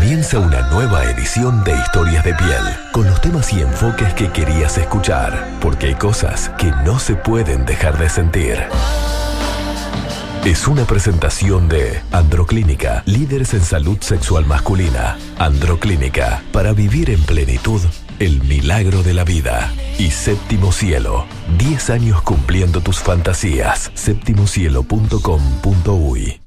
Comienza una nueva edición de Historias de Piel, con los temas y enfoques que querías escuchar, porque hay cosas que no se pueden dejar de sentir. Es una presentación de Androclínica, líderes en salud sexual masculina. Androclínica, para vivir en plenitud el milagro de la vida. Y Séptimo Cielo, 10 años cumpliendo tus fantasías. septimocielo.com.uy.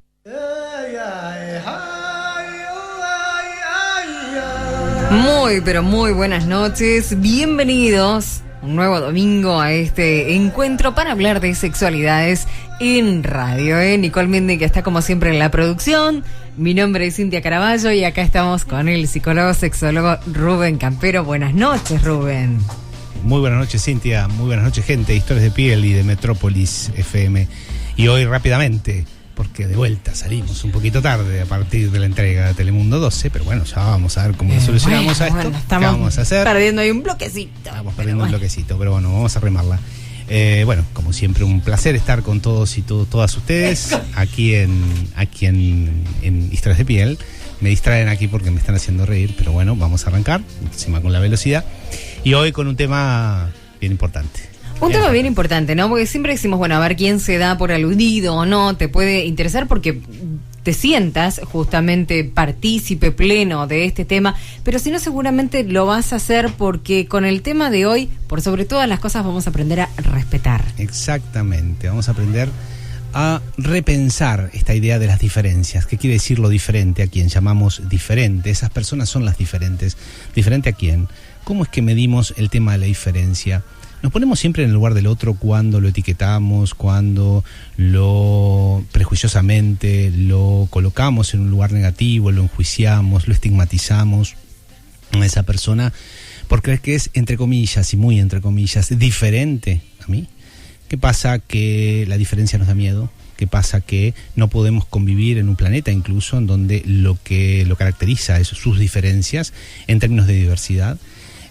Muy, pero muy buenas noches. Bienvenidos un nuevo domingo a este encuentro para hablar de sexualidades en radio. Nicole Mende, que está como siempre en la producción. Mi nombre es Cintia Caraballo y acá estamos con el psicólogo sexólogo Rubén Campero. Buenas noches, Rubén. Muy buenas noches, Cintia. Muy buenas noches, gente de Historias de Piel y de Metrópolis FM. Y hoy rápidamente, porque de vuelta salimos un poquito tarde a partir de la entrega de Telemundo 12, pero bueno, ya vamos a ver cómo solucionamos a esto. Bueno, ¿Qué vamos a hacer? Perdiendo ahí un bloquecito. Estamos perdiendo un bloquecito, pero bueno, vamos a remarla. Bueno, como siempre, un placer estar con todos y todas ustedes aquí en Historias de Piel. Me distraen aquí porque me están haciendo reír, pero bueno, vamos a arrancar encima con la velocidad. Y hoy con un tema bien importante. Un tema bien importante, ¿no? Porque siempre decimos, bueno, a ver quién se da por aludido o no, te puede interesar porque te sientas justamente partícipe pleno de este tema, pero si no, seguramente lo vas a hacer porque con el tema de hoy, por sobre todas las cosas, vamos a aprender a respetar. Exactamente, vamos a aprender a repensar esta idea de las diferencias. ¿Qué quiere decir lo diferente? A quien llamamos diferente. Esas personas son las diferentes. ¿Diferente a quién? ¿Cómo es que medimos el tema de la diferencia? Nos ponemos siempre en el lugar del otro cuando lo etiquetamos, cuando lo prejuiciosamente lo colocamos en un lugar negativo, lo enjuiciamos, lo estigmatizamos a esa persona por creer que es, entre comillas y muy entre comillas, diferente a mí. ¿Qué pasa? Que la diferencia nos da miedo. ¿Qué pasa? Que no podemos convivir en un planeta incluso en donde lo que lo caracteriza es sus diferencias en términos de diversidad.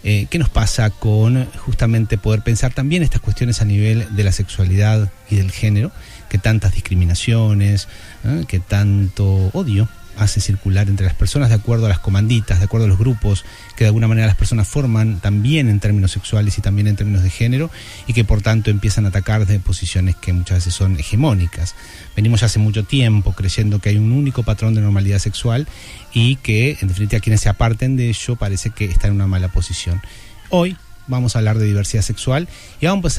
¿Qué nos pasa con justamente poder pensar también estas cuestiones a nivel de la sexualidad y del género? Que tantas discriminaciones, que tanto odio hace circular entre las personas de acuerdo a las comanditas, de acuerdo a los grupos que de alguna manera las personas forman también en términos sexuales y también en términos de género, y que por tanto empiezan a atacar desde posiciones que muchas veces son hegemónicas. Venimos ya hace mucho tiempo creyendo que hay un único patrón de normalidad sexual y que en definitiva quienes se aparten de ello parece que están en una mala posición. Hoy vamos a hablar de diversidad sexual y vamos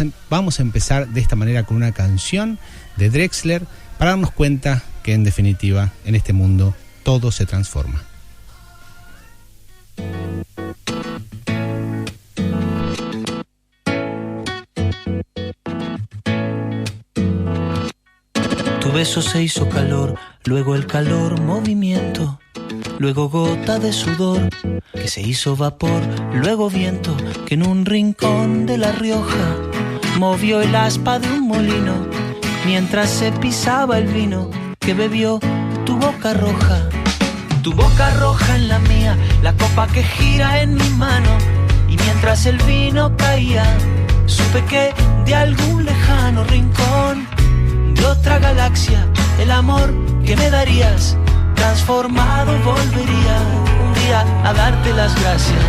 a empezar de esta manera con una canción de Drexler para darnos cuenta que en definitiva en este mundo todo se transforma. Tu beso se hizo calor, luego el calor movimiento, luego gota de sudor que se hizo vapor, luego viento que en un rincón de La Rioja movió el aspa de un molino mientras se pisaba el vino que bebió tu boca roja en la mía, la copa que gira en mi mano, y mientras el vino caía, supe que de algún lejano rincón de otra galaxia, el amor que me darías, transformado volvería un día a darte las gracias.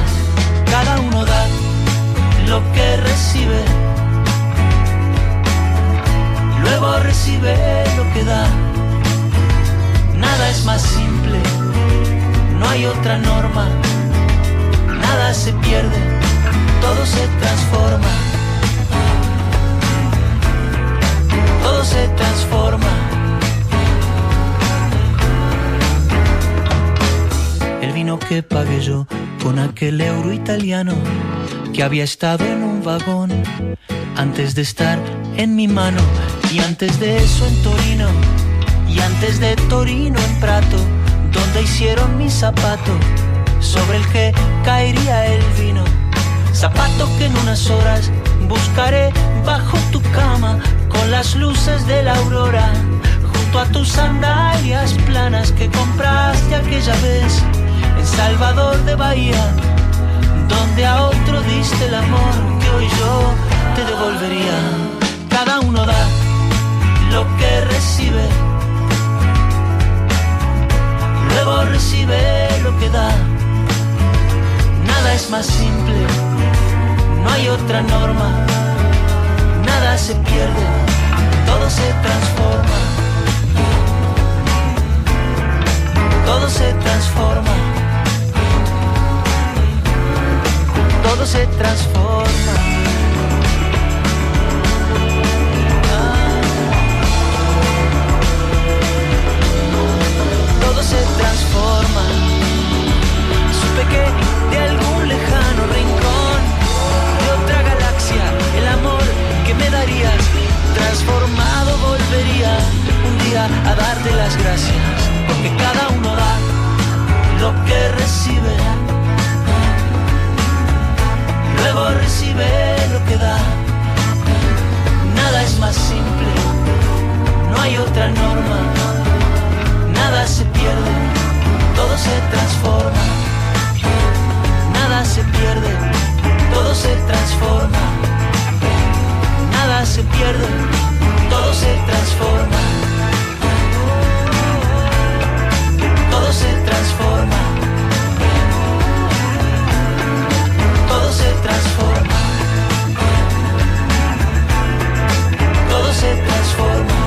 Cada uno da lo que recibe, luego recibe lo que da. Nada es más simple, no hay otra norma. Nada se pierde, todo se transforma. Todo se transforma. El vino que pagué yo con aquel euro italiano que había estado en un vagón antes de estar en mi mano, y antes de eso en Torino, y antes de Torino en Prato, donde hicieron mi zapato sobre el que caería el vino. Zapato que en unas horas buscaré bajo tu cama con las luces de la aurora, junto a tus sandalias planas que compraste aquella vez en Salvador de Bahía, donde a otro diste el amor que hoy yo te devolvería. Cada uno da lo que recibe, luego recibe lo que da. Nada es más simple, no hay otra norma. Nada se pierde, todo se transforma. Todo se transforma. Todo se transforma. Todo se transforma. Supe que de algún lejano rincón de otra galaxia el amor que me darías transformado volvería un día a darte las gracias, porque cada uno da lo que recibe, luego recibe lo que da. Nada es más simple, no hay otra norma. Nada se pierde, todo se transforma. Nada se pierde, todo se transforma. Nada se pierde, todo se transforma. Todo se transforma. Todo se transforma. Todo se transforma.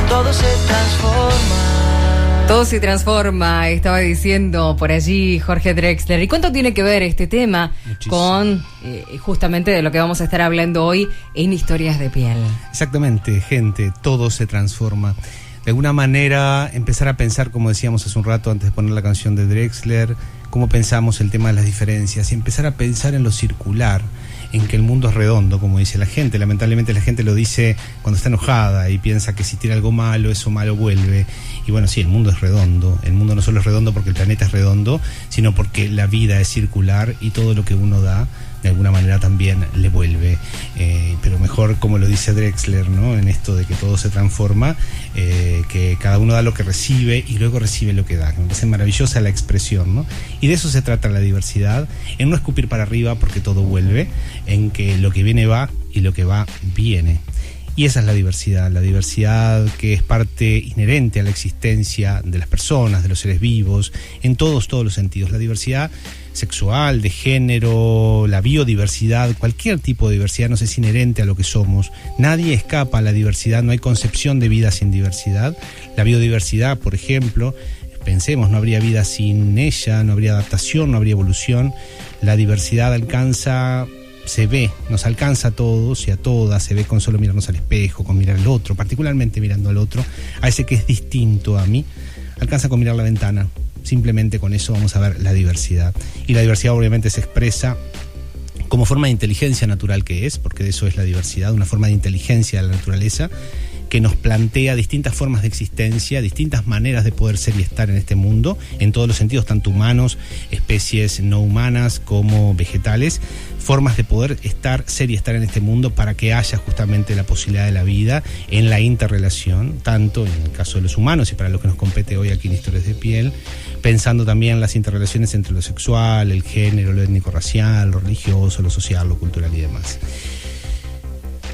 Todo se transforma. Todo se transforma, estaba diciendo por allí Jorge Drexler. ¿Y cuánto tiene que ver este tema Muchísimo. con justamente de lo que vamos a estar hablando hoy en Historias de Piel? Exactamente, gente, todo se transforma. De alguna manera, empezar a pensar, como decíamos hace un rato antes de poner la canción de Drexler, cómo pensamos el tema de las diferencias, y empezar a pensar en lo circular, en que el mundo es redondo, como dice la gente. Lamentablemente la gente lo dice cuando está enojada y piensa que si tiene algo malo, eso malo vuelve. Y bueno, sí, el mundo es redondo. El mundo no solo es redondo porque el planeta es redondo, sino porque la vida es circular y todo lo que uno da, de alguna manera también le vuelve. Pero mejor, como lo dice Drexler, ¿no? En esto de que todo se transforma, que cada uno da lo que recibe y luego recibe lo que da. Me parece maravillosa la expresión, ¿no? Y de eso se trata la diversidad, en no escupir para arriba porque todo vuelve, en que lo que viene va y lo que va viene. Y esa es la diversidad que es parte inherente a la existencia de las personas, de los seres vivos, en todos los sentidos. La diversidad sexual, de género, la biodiversidad, cualquier tipo de diversidad nos es inherente a lo que somos. Nadie escapa a la diversidad, no hay concepción de vida sin diversidad. La biodiversidad, por ejemplo, pensemos, no habría vida sin ella, no habría adaptación, no habría evolución. La diversidad alcanza... se ve, nos alcanza a todos y a todas, se ve con solo mirarnos al espejo, con mirar al otro, particularmente mirando al otro, a ese que es distinto a mí, alcanza con mirar la ventana. Simplemente con eso vamos a ver la diversidad. Y la diversidad obviamente se expresa como forma de inteligencia natural que es, porque de eso es la diversidad, una forma de inteligencia de la naturaleza que nos plantea distintas formas de existencia, distintas maneras de poder ser y estar en este mundo, en todos los sentidos, tanto humanos, especies no humanas como vegetales, formas de poder ser y estar en este mundo para que haya justamente la posibilidad de la vida en la interrelación, tanto en el caso de los humanos y para lo que nos compete hoy aquí en Historias de Piel, pensando también las interrelaciones entre lo sexual, el género, lo étnico-racial, lo religioso, lo social, lo cultural y demás.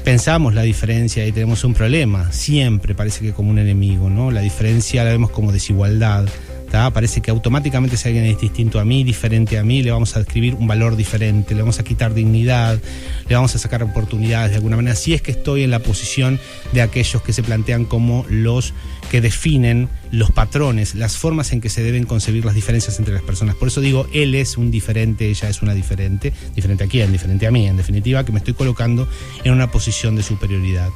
Pensamos la diferencia y tenemos un problema, siempre parece que como un enemigo, ¿no? La diferencia la vemos como desigualdad, ¿tá? Parece que automáticamente si alguien es distinto a mí, diferente a mí, le vamos a describir un valor diferente, le vamos a quitar dignidad, le vamos a sacar oportunidades de alguna manera, si es que estoy en la posición de aquellos que se plantean como los que definen los patrones, las formas en que se deben concebir las diferencias entre las personas. Por eso digo, él es un diferente, ella es una diferente. ¿Diferente a quién? Diferente a mí, en definitiva, que me estoy colocando en una posición de superioridad.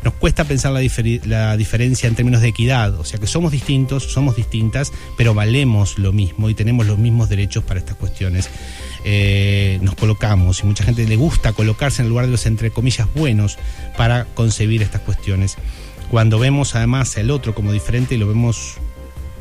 Nos cuesta pensar la diferencia en términos de equidad, o sea que somos distintos, somos distintas, pero valemos lo mismo y tenemos los mismos derechos para estas cuestiones. Nos colocamos, y mucha gente le gusta colocarse en el lugar de los, entre comillas, buenos para concebir estas cuestiones. Cuando vemos además al otro como diferente, lo vemos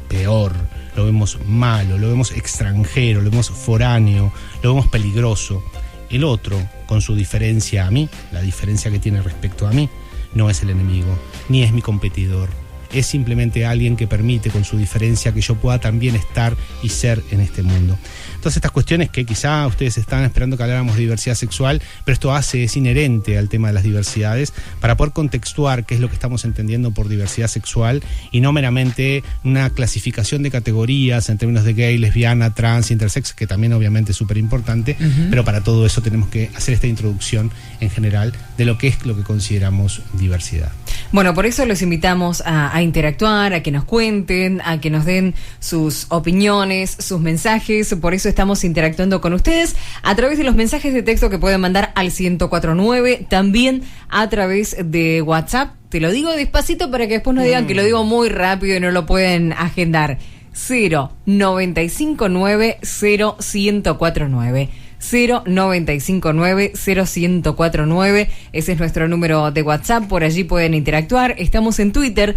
peor, lo vemos malo, lo vemos extranjero, lo vemos foráneo, lo vemos peligroso. El otro, con su diferencia a mí, la diferencia que tiene respecto a mí, no es el enemigo, ni es mi competidor. es simplemente alguien que permite con su diferencia que yo pueda también estar y ser en este mundo. Todas estas cuestiones que quizá ustedes estaban esperando que habláramos de diversidad sexual, pero esto es inherente al tema de las diversidades, para poder contextuar qué es lo que estamos entendiendo por diversidad sexual y no meramente una clasificación de categorías en términos de gay, lesbiana, trans, intersex, que también obviamente es súper importante, pero para todo eso tenemos que hacer esta introducción en general de lo que es lo que consideramos diversidad. Bueno, por eso los invitamos a interactuar, a que nos cuenten, a que nos den sus opiniones, sus mensajes. Por eso estamos interactuando con ustedes a través de los mensajes de texto que pueden mandar al 1049, también a través de WhatsApp. Te lo digo despacito para que después no digan que lo digo muy rápido y no lo pueden agendar. 0959 0149. 0959 0149. Ese es nuestro número de WhatsApp, por allí pueden interactuar. Estamos en Twitter,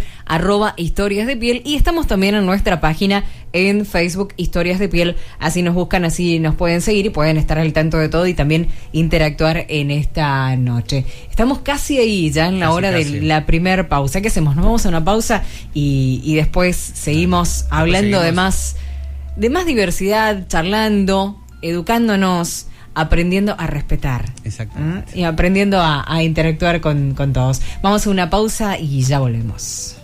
@Historias de Piel, y estamos también en nuestra página en Facebook, Historias de Piel. Así nos buscan, así nos pueden seguir y pueden estar al tanto de todo y también interactuar en esta noche. Estamos casi ahí, ya en la hora de la primer pausa. ¿Qué hacemos? Nos vamos a una pausa y después seguimos hablando de más diversidad, charlando, educándonos, aprendiendo a respetar. Exactamente. Y aprendiendo a interactuar con todos. Vamos a una pausa y ya volvemos.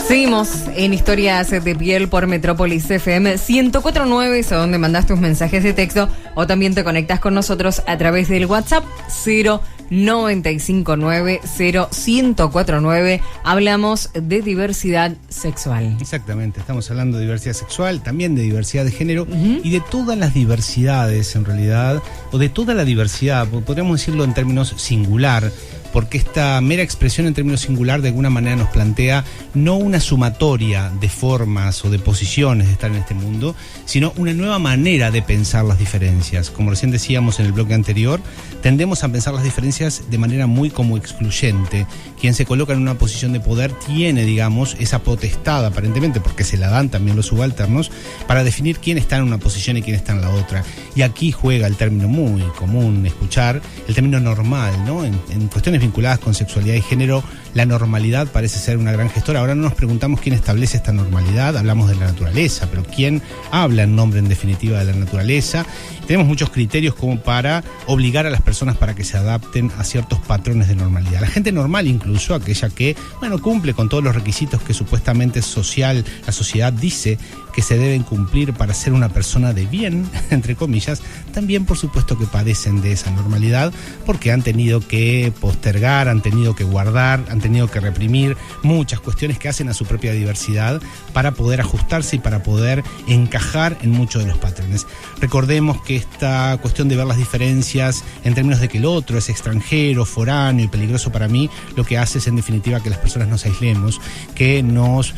Seguimos en Historias de Piel por Metrópolis FM 1049, es a donde mandas tus mensajes de texto o también te conectas con nosotros a través del WhatsApp 0959 0149. Hablamos de diversidad sexual. Exactamente, estamos hablando de diversidad sexual, también de diversidad de género y de todas las diversidades en realidad, o de toda la diversidad, podríamos decirlo en términos singular, porque esta mera expresión en términos singular de alguna manera nos plantea no una sumatoria de formas o de posiciones de estar en este mundo, sino una nueva manera de pensar las diferencias. Como recién decíamos en el bloque anterior, tendemos a pensar las diferencias de manera muy como excluyente. Quien se coloca en una posición de poder tiene, digamos, esa potestad aparentemente, porque se la dan también los subalternos, para definir quién está en una posición y quién está en la otra. Y aquí juega el término muy común escuchar, el término normal, ¿no? En cuestiones vinculadas con sexualidad y género, la normalidad parece ser una gran gestora. Ahora no nos preguntamos quién establece esta normalidad, hablamos de la naturaleza, pero quién habla en nombre en definitiva de la naturaleza. Tenemos muchos criterios como para obligar a las personas para que se adapten a ciertos patrones de normalidad. La gente normal, incluso aquella que, cumple con todos los requisitos que supuestamente la sociedad dice que se deben cumplir para ser una persona de bien, entre comillas, también por supuesto que padecen de esa normalidad porque han tenido que postergar, han tenido que guardar, han tenido que reprimir muchas cuestiones que hacen a su propia diversidad para poder ajustarse y para poder encajar en muchos de los patrones. Recordemos que esta cuestión de ver las diferencias en términos de que el otro es extranjero, foráneo y peligroso para mí, lo que hace es en definitiva que las personas nos aislemos, que nos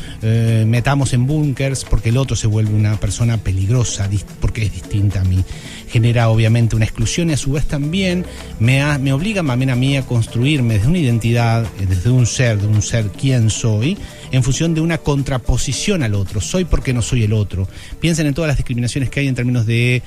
metamos en búnkers porque el otro se vuelve una persona peligrosa porque es distinta a mí. Genera obviamente una exclusión y a su vez también me obliga también a mí a construirme desde una identidad, desde un ser quién soy, en función de una contraposición al otro. Soy porque no soy el otro. Piensen en todas las discriminaciones que hay en términos de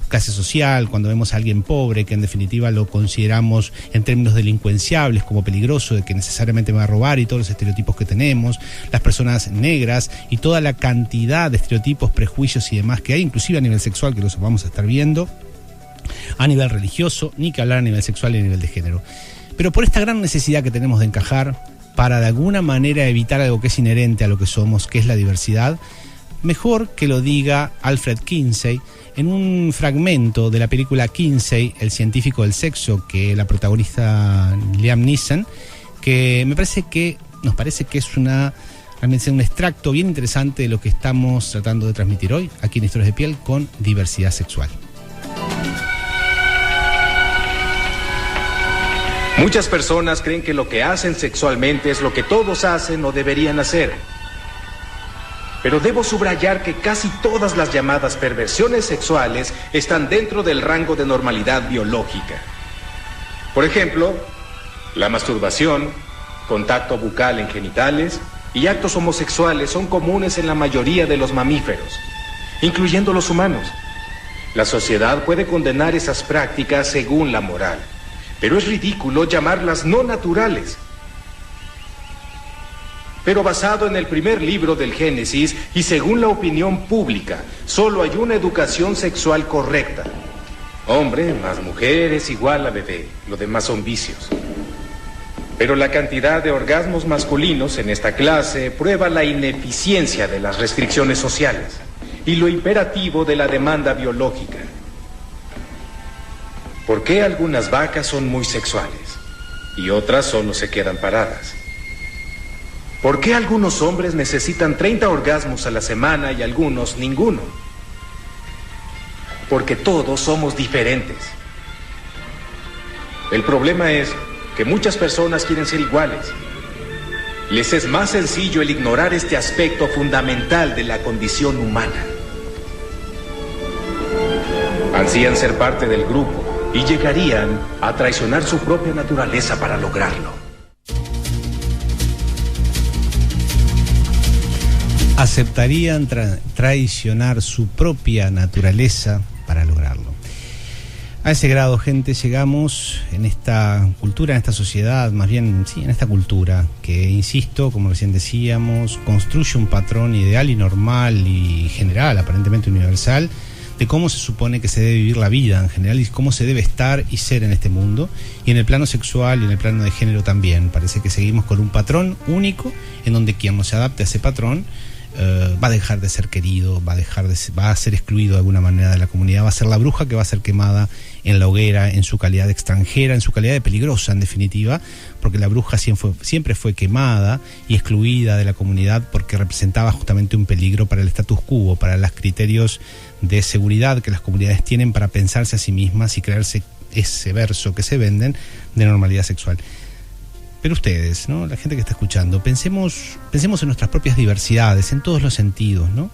clase social, cuando vemos a alguien pobre, que en definitiva lo consideramos en términos delincuenciables como peligroso, de que necesariamente me va a robar y todos los estereotipos que tenemos, las personas negras y toda la cantidad de estereotipos, prejuicios y demás que hay, inclusive a nivel sexual, que los vamos a estar viendo, a nivel religioso, ni que hablar a nivel sexual y a nivel de género. Pero por esta gran necesidad que tenemos de encajar, para de alguna manera evitar algo que es inherente a lo que somos, que es la diversidad, mejor que lo diga Alfred Kinsey en un fragmento de la película Kinsey, el científico del sexo, que la protagonista Liam Neeson, que nos parece que es realmente un extracto bien interesante de lo que estamos tratando de transmitir hoy aquí en Historias de Piel con diversidad sexual. Muchas personas creen que lo que hacen sexualmente es lo que todos hacen o deberían hacer. Pero debo subrayar que casi todas las llamadas perversiones sexuales están dentro del rango de normalidad biológica. Por ejemplo, la masturbación, contacto bucal en genitales, y actos homosexuales son comunes en la mayoría de los mamíferos, incluyendo los humanos. La sociedad puede condenar esas prácticas según la moral, pero es ridículo llamarlas no naturales. Pero basado en el primer libro del Génesis y según la opinión pública, solo hay una educación sexual correcta. Hombre más mujer es igual a bebé, lo demás son vicios. Pero la cantidad de orgasmos masculinos en esta clase prueba la ineficiencia de las restricciones sociales y lo imperativo de la demanda biológica. ¿Por qué algunas vacas son muy sexuales y otras solo se quedan paradas? ¿Por qué algunos hombres necesitan 30 orgasmos a la semana y algunos ninguno? Porque todos somos diferentes. El problema es que muchas personas quieren ser iguales. Les es más sencillo el ignorar este aspecto fundamental de la condición humana. Ansían ser parte del grupo y llegarían a traicionar su propia naturaleza para lograrlo. Aceptarían traicionar su propia naturaleza para lograrlo. A ese grado, gente, llegamos en esta cultura, en esta sociedad, más bien, sí, en esta cultura, que, insisto, como recién decíamos, construye un patrón ideal y normal y general, aparentemente universal, de cómo se supone que se debe vivir la vida en general y cómo se debe estar y ser en este mundo. Y en el plano sexual y en el plano de género también. Parece que seguimos con un patrón único en donde quien no se adapte a ese patrón va a dejar de ser querido, va a ser excluido de alguna manera de la comunidad, va a ser la bruja que va a ser quemada en la hoguera en su calidad de extranjera, en su calidad de peligrosa en definitiva, porque la bruja siempre fue quemada y excluida de la comunidad porque representaba justamente un peligro para el status quo, para los criterios de seguridad que las comunidades tienen para pensarse a sí mismas y crearse ese verso que se venden de normalidad sexual. Pero ustedes, ¿no? La gente que está escuchando, pensemos en nuestras propias diversidades, en todos los sentidos, ¿no?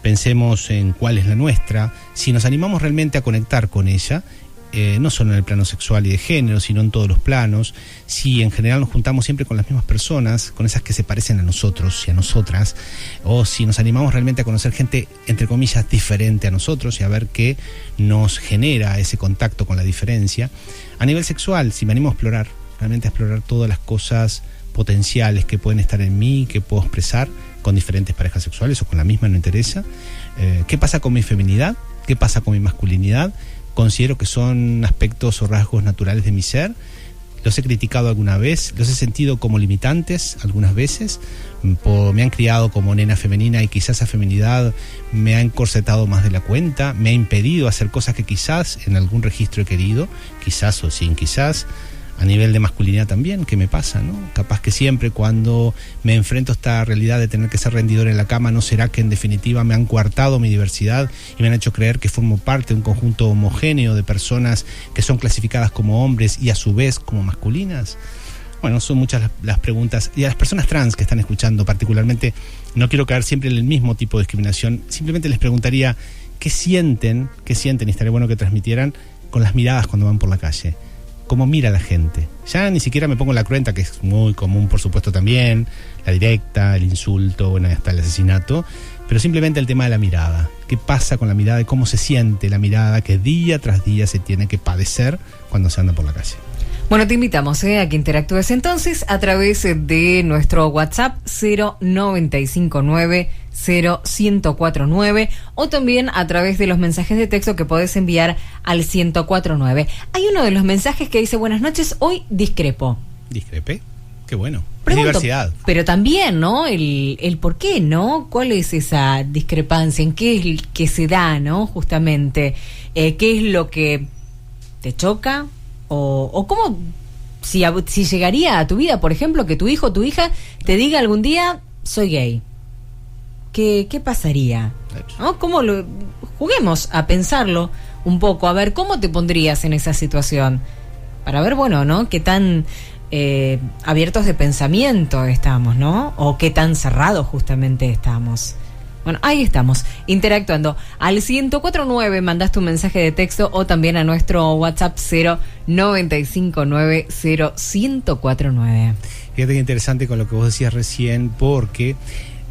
Pensemos en cuál es la nuestra, si nos animamos realmente a conectar con ella, no solo en el plano sexual y de género, sino en todos los planos, si en general nos juntamos siempre con las mismas personas, con esas que se parecen a nosotros y a nosotras, o si nos animamos realmente a conocer gente, entre comillas, diferente a nosotros y a ver qué nos genera ese contacto con la diferencia. A nivel sexual, si me animo a realmente a explorar todas las cosas potenciales que pueden estar en mí, que puedo expresar con diferentes parejas sexuales o con la misma, no interesa. ¿Qué pasa con mi feminidad? ¿Qué pasa con mi masculinidad? Considero que son aspectos o rasgos naturales de mi ser. Los he criticado alguna vez, los he sentido como limitantes algunas veces. Me han criado como nena femenina y quizás esa feminidad me ha encorsetado más de la cuenta, me ha impedido hacer cosas que quizás en algún registro he querido, quizás o sin quizás. A nivel de masculinidad también, ¿qué me pasa, no? Capaz que siempre cuando me enfrento a esta realidad de tener que ser rendidor en la cama, ¿no será que en definitiva me han coartado mi diversidad y me han hecho creer que formo parte de un conjunto homogéneo de personas que son clasificadas como hombres y a su vez como masculinas? Bueno, son muchas las preguntas. Y a las personas trans que están escuchando particularmente, no quiero caer siempre en el mismo tipo de discriminación, simplemente les preguntaría ¿qué sienten? Y estaría bueno que transmitieran con las miradas cuando van por la calle. Cómo mira la gente. Ya ni siquiera me pongo la cruenta, que es muy común, por supuesto, también, la directa, el insulto, bueno, hasta el asesinato, pero simplemente el tema de la mirada. ¿Qué pasa con la mirada y cómo se siente la mirada que día tras día se tiene que padecer cuando se anda por la calle? Bueno, te invitamos a que interactúes entonces a través de nuestro WhatsApp 0959-0149 o también a través de los mensajes de texto que podés enviar al 1049. Hay uno de los mensajes que dice: buenas noches, hoy discrepo. ¿Discrepé? Qué bueno. Pregunto, diversidad. Pero también, ¿no? El por qué, ¿no? ¿Cuál es esa discrepancia? ¿En qué es el que se da, ¿no? Justamente. ¿Qué es lo que te choca? O cómo, si llegaría a tu vida, por ejemplo, que tu hijo o tu hija te diga algún día, soy gay. ¿Qué pasaría? ¿No? Juguemos a pensarlo un poco, a ver cómo te pondrías en esa situación. Para ver, bueno, ¿no? Qué tan abiertos de pensamiento estamos, ¿no? O qué tan cerrados justamente estamos. Bueno, ahí estamos, interactuando. Al 1049 mandás tu mensaje de texto o también a nuestro WhatsApp 959-01049. Fíjate que interesante con lo que vos decías recién, porque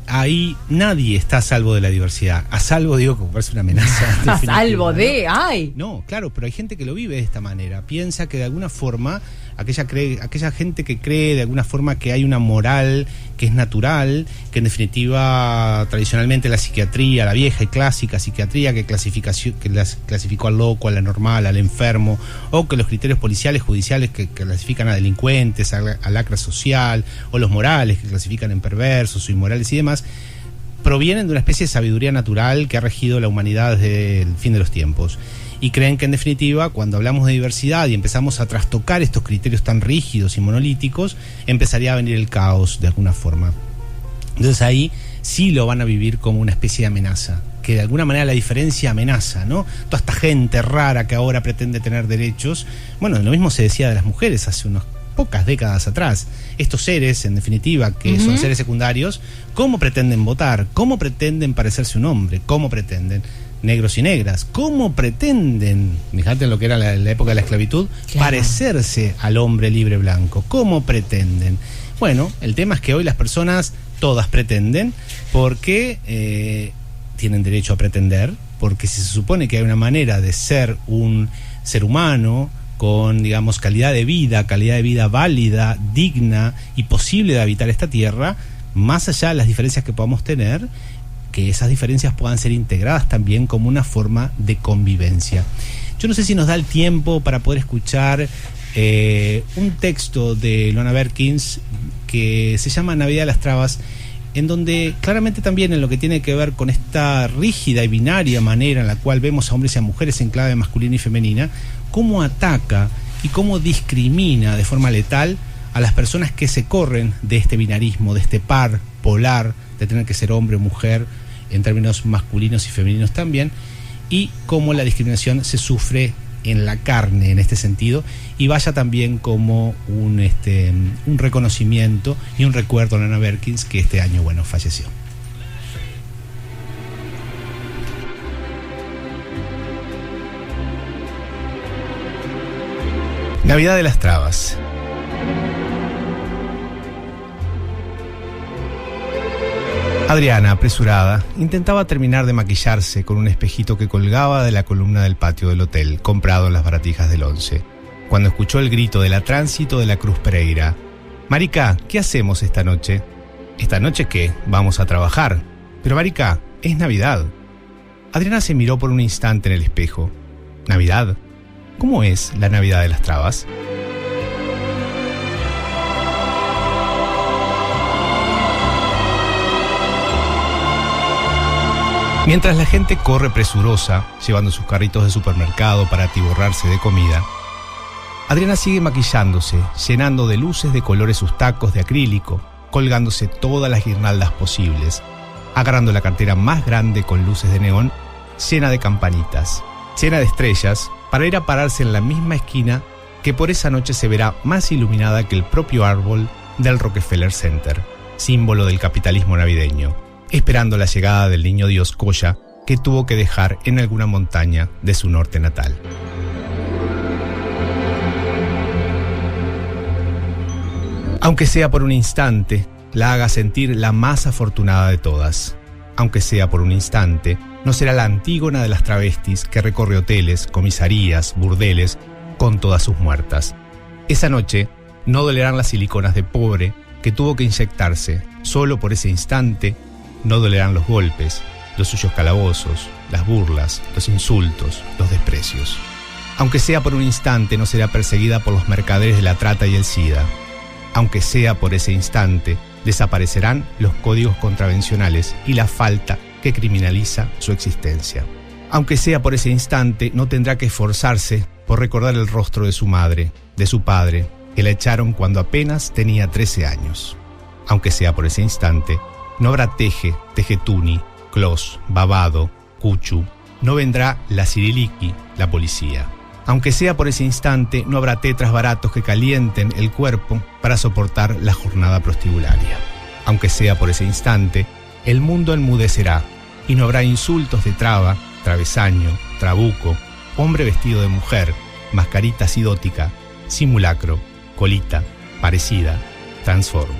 ahí nadie está a salvo de la diversidad. A salvo, digo, como parece una amenaza. A salvo de, ¡ay! No, claro, pero hay gente que lo vive de esta manera. Piensa que de alguna forma, aquella gente que cree de alguna forma que hay una moral que es natural, que en definitiva tradicionalmente la psiquiatría, la vieja y clásica psiquiatría que clasificó al loco, al anormal, al enfermo, o que los criterios policiales, judiciales que clasifican a delincuentes, a lacra social, o los morales que clasifican en perversos o inmorales y demás, provienen de una especie de sabiduría natural que ha regido la humanidad desde el fin de los tiempos. Y creen que en definitiva, cuando hablamos de diversidad y empezamos a trastocar estos criterios tan rígidos y monolíticos, empezaría a venir el caos de alguna forma. Entonces ahí sí lo van a vivir como una especie de amenaza, que de alguna manera la diferencia amenaza, ¿no? Toda esta gente rara que ahora pretende tener derechos. Bueno, lo mismo se decía de las mujeres hace unas pocas décadas atrás. Estos seres, en definitiva, que son seres secundarios, ¿cómo pretenden votar? ¿Cómo pretenden parecerse un hombre? ¿Cómo pretenden? Negros y negras, ¿cómo pretenden, fíjate en lo que era la época de la esclavitud, claro, parecerse al hombre libre blanco? ¿Cómo pretenden? Bueno, el tema es que hoy las personas todas pretenden porque tienen derecho a pretender, porque si se supone que hay una manera de ser un ser humano con, digamos, calidad de vida válida, digna y posible de habitar esta tierra, más allá de las diferencias que podamos tener, que esas diferencias puedan ser integradas también como una forma de convivencia. Yo no sé si nos da el tiempo para poder escuchar un texto de Luana Berkins que se llama Navidad de las Trabas, en donde claramente también en lo que tiene que ver con esta rígida y binaria manera en la cual vemos a hombres y a mujeres en clave masculina y femenina, cómo ataca y cómo discrimina de forma letal a las personas que se corren de este binarismo, de este par polar, de tener que ser hombre o mujer en términos masculinos y femeninos también, y cómo la discriminación se sufre en la carne en este sentido, y vaya también como un reconocimiento y un recuerdo a Luana Berkins, que este año, bueno, falleció. Navidad de las Trabas. Adriana, apresurada, intentaba terminar de maquillarse con un espejito que colgaba de la columna del patio del hotel, comprado en las baratijas del 11, cuando escuchó el grito de la tránsito de la Cruz Pereira. «Marica, ¿qué hacemos esta noche?» «¿Esta noche qué? Vamos a trabajar». «Pero Marica, es Navidad». Adriana se miró por un instante en el espejo. ¿Navidad? ¿Cómo es la Navidad de las Trabas? Mientras la gente corre presurosa, llevando sus carritos de supermercado para atiborrarse de comida, Adriana sigue maquillándose, llenando de luces de colores sus tacos de acrílico, colgándose todas las guirnaldas posibles, agarrando la cartera más grande con luces de neón, llena de campanitas, llena de estrellas, para ir a pararse en la misma esquina que por esa noche se verá más iluminada que el propio árbol del Rockefeller Center, símbolo del capitalismo navideño, esperando la llegada del niño Dios Coya que tuvo que dejar en alguna montaña de su norte natal. Aunque sea por un instante, la haga sentir la más afortunada de todas. Aunque sea por un instante, no será la Antígona de las travestis que recorre hoteles, comisarías, burdeles, con todas sus muertas. Esa noche no dolerán las siliconas de pobre que tuvo que inyectarse. Solo por ese instante no dolerán los golpes, los suyos calabozos, las burlas, los insultos, los desprecios. Aunque sea por un instante, no será perseguida por los mercaderes de la trata y el SIDA. Aunque sea por ese instante, desaparecerán los códigos contravencionales y la falta que criminaliza su existencia. Aunque sea por ese instante, no tendrá que esforzarse por recordar el rostro de su madre, de su padre, que la echaron cuando apenas tenía 13 años. Aunque sea por ese instante, no habrá teje, tejetuni, clos, babado, cuchu. No vendrá la ciriliki, la policía. Aunque sea por ese instante, no habrá tetras baratos que calienten el cuerpo para soportar la jornada prostibularia. Aunque sea por ese instante, el mundo enmudecerá y no habrá insultos de traba, travesaño, trabuco, hombre vestido de mujer, mascarita acidótica, simulacro, colita, parecida, transform.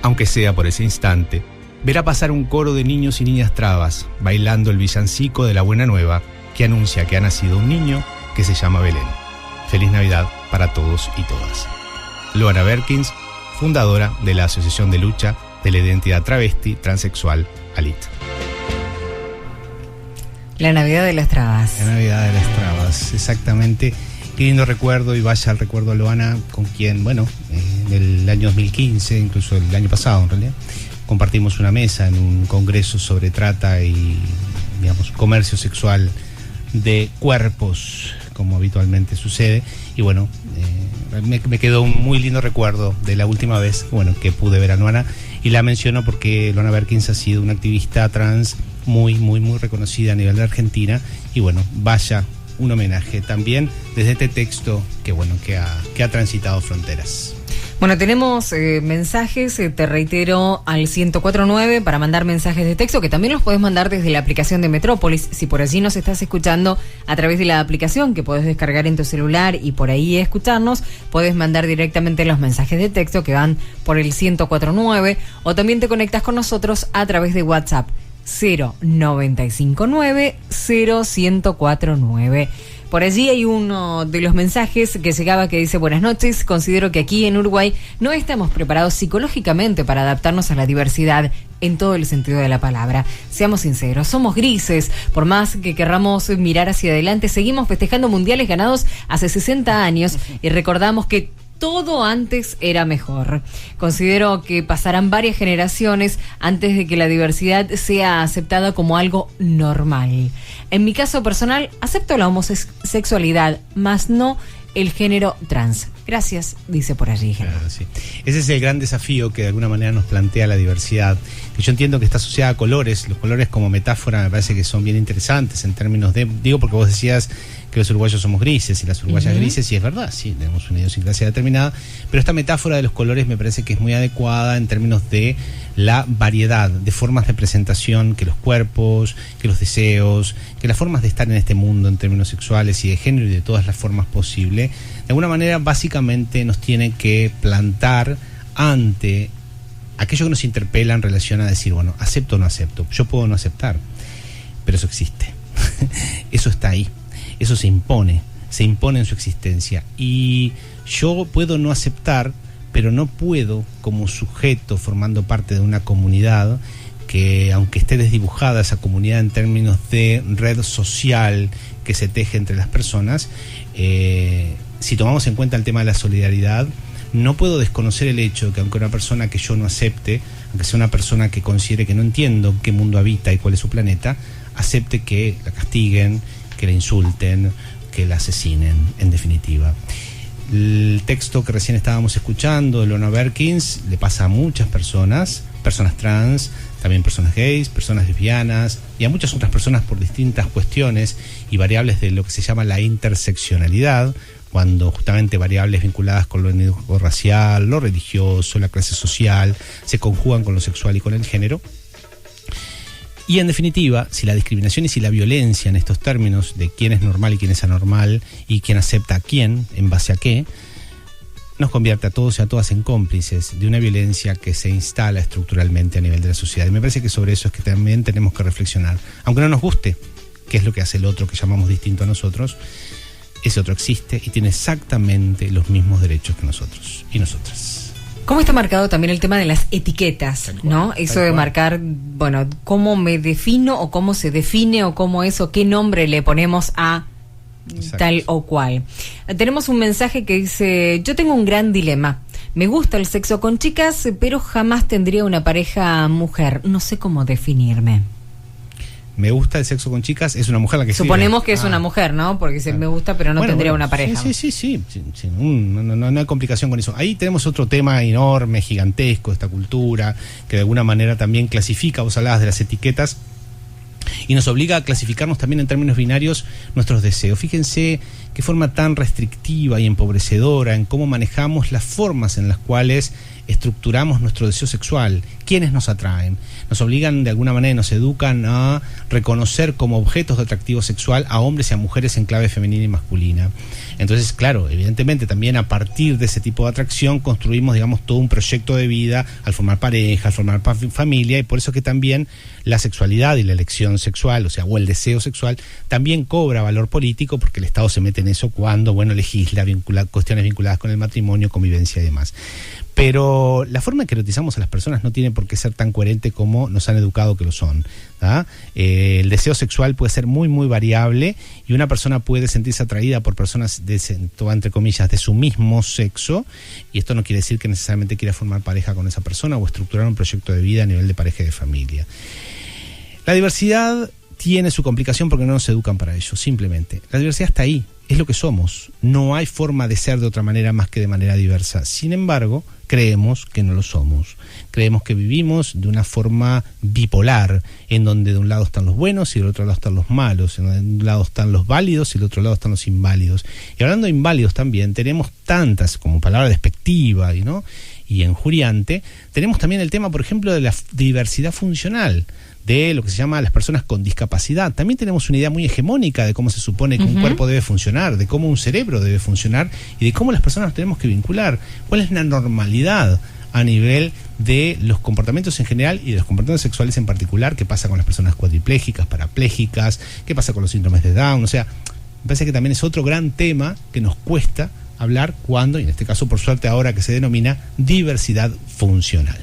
Aunque sea por ese instante, verá pasar un coro de niños y niñas trabas bailando el villancico de la buena nueva que anuncia que ha nacido un niño que se llama Belén. Feliz Navidad para todos y todas. Luana Berkins, fundadora de la Asociación de Lucha de la Identidad Travesti Transexual, ALIT. La Navidad de las Trabas. La Navidad de las Trabas, exactamente. Qué lindo recuerdo, y vaya al recuerdo a Luana, con quien, bueno, en el año 2015, incluso el año pasado en realidad, compartimos una mesa en un congreso sobre trata y, digamos, comercio sexual de cuerpos, como habitualmente sucede. Y bueno, me quedó un muy lindo recuerdo de la última vez, bueno, que pude ver a Luana, y la menciono porque Luana Berkins ha sido una activista trans muy reconocida a nivel de Argentina, y bueno, vaya un homenaje también desde este texto que bueno, que ha transitado fronteras. Bueno, tenemos mensajes, te reitero, al 1049 para mandar mensajes de texto, que también los puedes mandar desde la aplicación de Metrópolis. Si por allí nos estás escuchando a través de la aplicación que podés descargar en tu celular y por ahí escucharnos, puedes mandar directamente los mensajes de texto que van por el 1049, o también te conectas con nosotros a través de WhatsApp 0959 0149. Por allí hay uno de los mensajes que llegaba que dice: buenas noches, considero que aquí en Uruguay no estamos preparados psicológicamente para adaptarnos a la diversidad en todo el sentido de la palabra. Seamos sinceros, somos grises, por más que querramos mirar hacia adelante, seguimos festejando mundiales ganados hace 60 años y recordamos que todo antes era mejor. Considero que pasarán varias generaciones antes de que la diversidad sea aceptada como algo normal. En mi caso personal, acepto la homosexualidad, más no el género trans. Gracias, dice por allí. Claro, sí. Ese es el gran desafío que de alguna manera nos plantea la diversidad, que yo entiendo que está asociada a colores. Los colores como metáfora me parece que son bien interesantes en términos de, digo porque vos decías que los uruguayos somos grises y las uruguayas grises, y es verdad, sí, tenemos una idiosincrasia determinada, pero esta metáfora de los colores me parece que es muy adecuada en términos de la variedad de formas de presentación que los cuerpos, que los deseos, que las formas de estar en este mundo en términos sexuales y de género y de todas las formas posibles, de alguna manera básicamente nos tiene que plantar ante aquello que nos interpela en relación a decir, bueno, acepto o no acepto. Yo puedo no aceptar, pero eso existe. Eso está ahí. Eso se impone en su existencia. Y yo puedo no aceptar, pero no puedo, como sujeto formando parte de una comunidad, que aunque esté desdibujada esa comunidad en términos de red social que se teje entre las personas, si tomamos en cuenta el tema de la solidaridad, no puedo desconocer el hecho de que aunque una persona que yo no acepte, aunque sea una persona que considere que no entiendo qué mundo habita y cuál es su planeta, acepte que la castiguen, que la insulten, que la asesinen, en definitiva. El texto que recién estábamos escuchando de Luana Berkins le pasa a muchas personas trans, también personas gays, personas lesbianas y a muchas otras personas por distintas cuestiones y variables de lo que se llama la interseccionalidad, cuando justamente variables vinculadas con lo étnico-racial, lo religioso, la clase social, se conjugan con lo sexual y con el género. Y en definitiva, si la discriminación y si la violencia en estos términos de quién es normal y quién es anormal y quién acepta a quién, en base a qué, nos convierte a todos y a todas en cómplices de una violencia que se instala estructuralmente a nivel de la sociedad. Y me parece que sobre eso es que también tenemos que reflexionar. Aunque no nos guste qué es lo que hace el otro que llamamos distinto a nosotros, ese otro existe y tiene exactamente los mismos derechos que nosotros y nosotras. ¿Cómo está marcado también el tema de las etiquetas, ¿no? Eso de marcar, bueno, cómo me defino o cómo se define o cómo es o qué nombre le ponemos a tal o cual. Tenemos un mensaje que dice: yo tengo un gran dilema. Me gusta el sexo con chicas, pero jamás tendría una pareja mujer. No sé cómo definirme. Me gusta el sexo con chicas, es una mujer la que suponemos que es una mujer, ¿no? Porque dice me gusta, pero no tendría una pareja. Sí. No hay complicación con eso. Ahí tenemos otro tema enorme, gigantesco, esta cultura, que de alguna manera también clasifica, vos hablabas de las etiquetas, y nos obliga a clasificarnos también en términos binarios nuestros deseos. Fíjense qué forma tan restrictiva y empobrecedora en cómo manejamos las formas en las cuales estructuramos nuestro deseo sexual, quiénes nos atraen. Nos obligan de alguna manera, nos educan a reconocer como objetos de atractivo sexual a hombres y a mujeres en clave femenina y masculina. Entonces, claro, evidentemente también a partir de ese tipo de atracción construimos, digamos, todo un proyecto de vida al formar pareja, al formar familia, y por eso que también la sexualidad y la elección sexual, o el deseo sexual, también cobra valor político, porque el Estado se mete en eso cuando, legisla cuestiones vinculadas con el matrimonio, convivencia y demás. Pero la forma en que erotizamos a las personas no tiene por qué ser tan coherente como nos han educado que lo son. El deseo sexual puede ser muy, muy variable, y una persona puede sentirse atraída por personas, entre comillas, de su mismo sexo, y esto no quiere decir que necesariamente quiera formar pareja con esa persona o estructurar un proyecto de vida a nivel de pareja y de familia. La diversidad tiene su complicación porque no nos educan para ello, simplemente. La diversidad está ahí, es lo que somos. No hay forma de ser de otra manera más que de manera diversa. Sin embargo, creemos que no lo somos. Creemos que vivimos de una forma bipolar, en donde de un lado están los buenos y del otro lado están los malos, en donde de un lado están los válidos y del otro lado están los inválidos. Y hablando de inválidos también, tenemos tantas, como palabra despectiva y injuriante, tenemos también el tema, por ejemplo, de la diversidad funcional, de lo que se llama las personas con discapacidad. También tenemos una idea muy hegemónica de cómo se supone que un cuerpo debe funcionar, de cómo un cerebro debe funcionar y de cómo las personas nos tenemos que vincular. ¿Cuál es la normalidad a nivel de los comportamientos en general y de los comportamientos sexuales en particular? ¿Qué pasa con las personas cuadriplégicas, parapléjicas? ¿Qué pasa con los síndromes de Down? O sea, me parece que también es otro gran tema que nos cuesta hablar cuando, y en este caso por suerte ahora que se denomina diversidad funcional.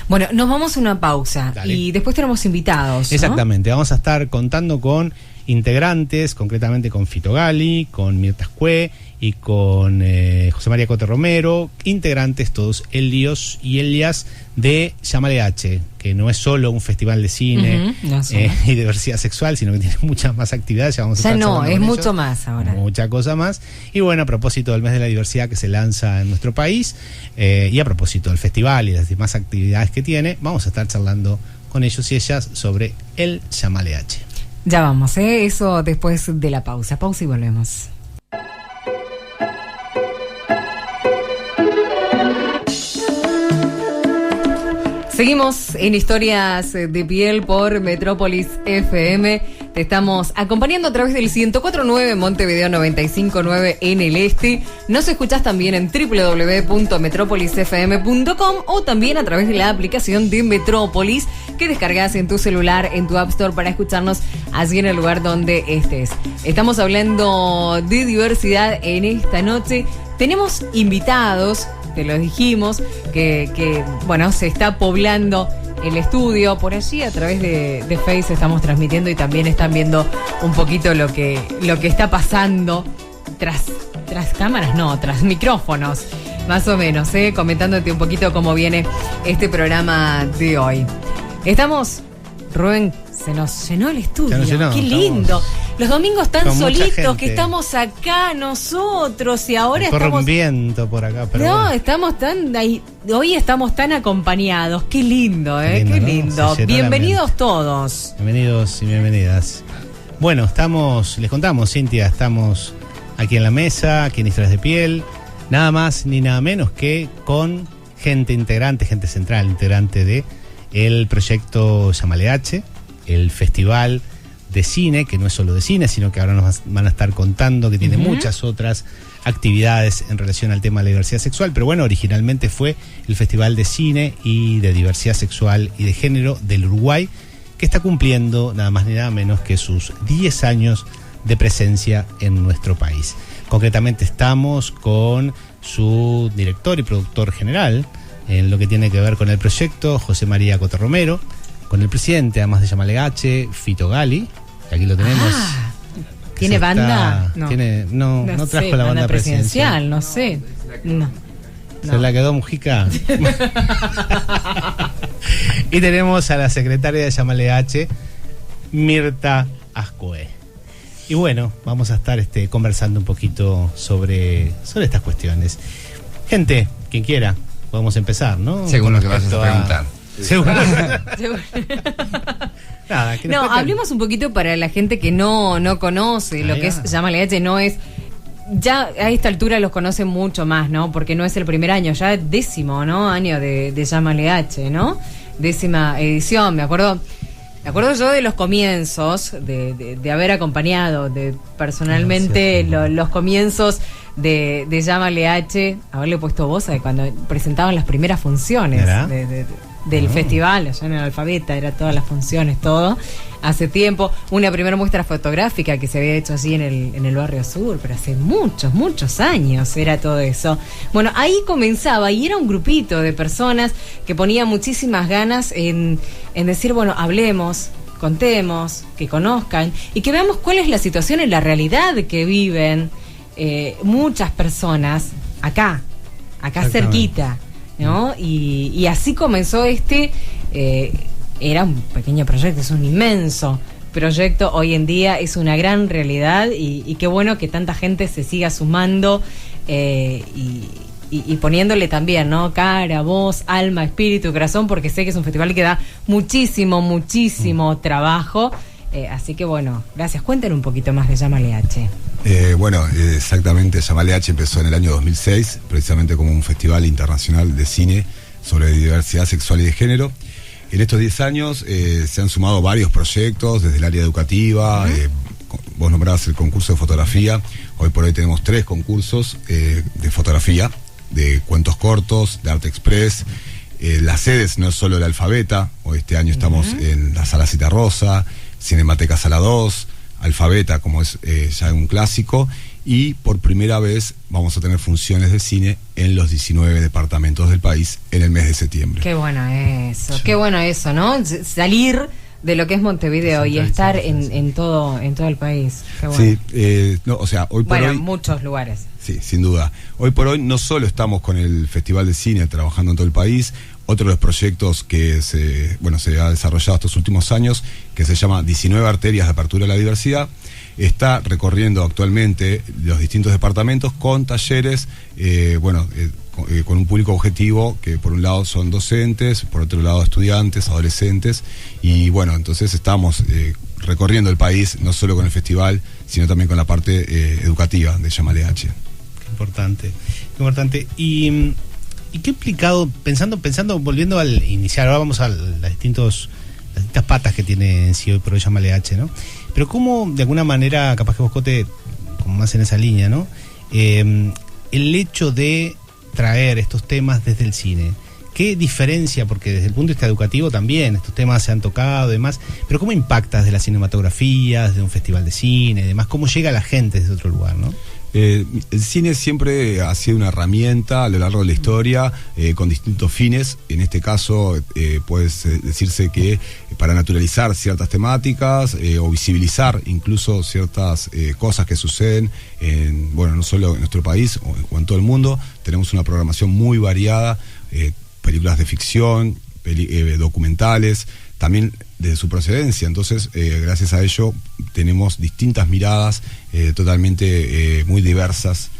Bueno, nos vamos a una pausa. Dale. Y después tenemos invitados, ¿no? Exactamente, vamos a estar contando con integrantes, concretamente con Fito Gali, con Mirta Ascué y con José María Cote Romero, integrantes todos Elios y Elias de Llámale H, que no es solo un festival de cine y diversidad sexual, sino que tiene muchas más actividades. Ya vamos a estar es mucho más ahora. Mucha cosa más. Y bueno, a propósito del mes de la diversidad que se lanza en nuestro país, y a propósito del festival y las demás actividades que tiene, vamos a estar charlando con ellos y ellas sobre el Llámale H. Ya vamos, eso después de la pausa. Pausa y volvemos. Seguimos en Historias de Piel por Metrópolis FM. Te estamos acompañando a través del 104.9 Montevideo, 95.9 en el este. Nos escuchás también en www.metropolisfm.com o también a través de la aplicación de Metrópolis que descargas en tu celular, en tu App Store, para escucharnos allí en el lugar donde estés. Estamos hablando de diversidad en esta noche. Tenemos invitados, te lo dijimos, que se está poblando el estudio. Por allí a través de Face estamos transmitiendo y también están viendo un poquito lo que está pasando tras cámaras, tras micrófonos, más o menos, comentándote un poquito cómo viene este programa de hoy. Estamos, Rubén, se nos llenó el estudio. Qué lindo. Los domingos tan solitos que estamos acá nosotros, y ahora corre un viento por acá, pero hoy estamos tan acompañados. Qué lindo, Qué lindo. Bienvenidos todos. Bienvenidos y bienvenidas. Bueno, les contamos, Cintia, estamos aquí en la mesa, aquí en Historias de Piel, nada más ni nada menos que con gente central, integrante de el proyecto Llámale H, el festival de cine, que no es solo de cine, sino que ahora nos van a estar contando que tiene muchas otras actividades en relación al tema de la diversidad sexual, pero bueno, originalmente fue el Festival de Cine y de Diversidad Sexual y de Género del Uruguay, que está cumpliendo nada más ni nada menos que sus 10 años de presencia en nuestro país. Concretamente estamos con su director y productor general en lo que tiene que ver con el proyecto, José María Cote Romero, con el presidente, además de Llámale H, Fito Gali, que aquí lo tenemos. ¿Tiene banda? No trajo la banda presidencial. No sé. Se la quedó Mujica. Y tenemos a la secretaria de Llámale H, Mirta Ascué. Y bueno, vamos a estar conversando un poquito sobre estas cuestiones. Gente, quien quiera, podemos empezar, ¿no? Según lo que vas a preguntar. Seguro. Hablemos un poquito para la gente que no conoce lo que es Llámale H. No es ya a esta altura los conocen mucho más, ¿no? Porque no es el primer año, ya es 10º, ¿no? Año de Llámale H, ¿no? 10ª edición, me acuerdo yo de los comienzos, de haber acompañado personalmente los comienzos de Llámale H, haberle puesto voz a cuando presentaban las primeras funciones del festival, allá en el Alfabeta, era todas las funciones, todo. Hace tiempo, una primera muestra fotográfica que se había hecho allí en el Barrio Sur, pero hace muchos años era todo eso. Bueno, ahí comenzaba y era un grupito de personas que ponían muchísimas ganas en decir, bueno, hablemos, contemos, que conozcan y que veamos cuál es la situación en la realidad que viven muchas personas acá cerquita, ¿no? Y así comenzó era un pequeño proyecto, es un inmenso proyecto, hoy en día es una gran realidad y qué bueno que tanta gente se siga sumando y poniéndole también, ¿no? Cara, voz, alma, espíritu, corazón, porque sé que es un festival que da muchísimo trabajo, así que bueno, gracias. Cuenten un poquito más de Llámale H. Exactamente, Llámale H empezó en el año 2006, precisamente como un festival internacional de cine sobre diversidad sexual y de género. En estos 10 años se han sumado varios proyectos desde el área educativa. Vos nombrabas el concurso de fotografía. Hoy por hoy tenemos 3 concursos de fotografía, de cuentos cortos, de arte express. Las sedes no es solo el Alfabeta. Hoy este año estamos en la Sala Cita Rosa, Cinemateca Sala 2, Alfabeta, como es ya un clásico. Y por primera vez vamos a tener funciones de cine en los 19 departamentos del país en el mes de septiembre. Qué bueno eso, ¿no? Salir de lo que es Montevideo y estar en todo el país. Qué bueno. Sí, hoy por hoy... muchos lugares. Sí, sin duda. Hoy por hoy no solo estamos con el Festival de Cine trabajando en todo el país, otro de los proyectos que se ha desarrollado estos últimos años, que se llama 19 Arterias de Apertura a la Diversidad, está recorriendo actualmente los distintos departamentos con talleres, con un público objetivo que por un lado son docentes, por otro lado estudiantes, adolescentes, y bueno, entonces estamos recorriendo el país no solo con el festival, sino también con la parte educativa de Llámale H. Qué importante. Y qué implicado, pensando, volviendo al iniciar, ahora vamos a las distintas patas que tiene en sí hoy por hoy Llámale H, ¿no? Pero cómo, de alguna manera, capaz que vos, Cote, como más en esa línea, ¿no? El hecho de traer estos temas desde el cine, ¿qué diferencia? Porque desde el punto de vista educativo también estos temas se han tocado y demás, pero ¿cómo impacta desde la cinematografía, desde un festival de cine y demás? ¿Cómo llega a la gente desde otro lugar, no? El cine siempre ha sido una herramienta a lo largo de la historia con distintos fines. En este caso puede decirse que para naturalizar ciertas temáticas o visibilizar incluso ciertas cosas que suceden no solo en nuestro país o en todo el mundo. Tenemos una programación muy variada, películas de ficción, documentales, también desde su procedencia. Entonces, gracias a ello tenemos distintas miradas totalmente muy diversas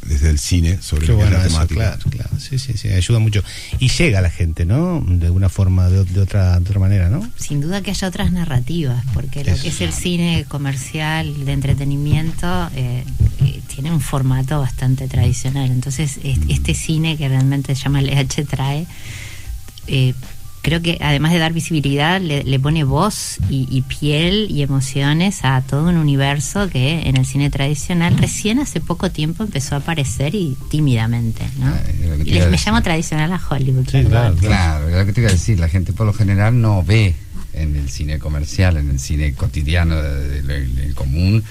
desde el cine sobre lo que es la temática. Claro, sí, ayuda mucho. Y llega a la gente, ¿no? De alguna forma, de otra manera, ¿no? Sin duda que haya otras narrativas, porque lo que es el cine comercial de entretenimiento tiene un formato bastante tradicional. Entonces, este cine que realmente Llámale H trae, creo que además de dar visibilidad le pone voz y piel y emociones a todo un universo que en el cine tradicional recién hace poco tiempo empezó a aparecer y tímidamente, ¿no? Me llamo tradicional a Hollywood. Sí, claro, lo que te iba a decir, la gente por lo general no ve en el cine comercial, en el cine cotidiano del común,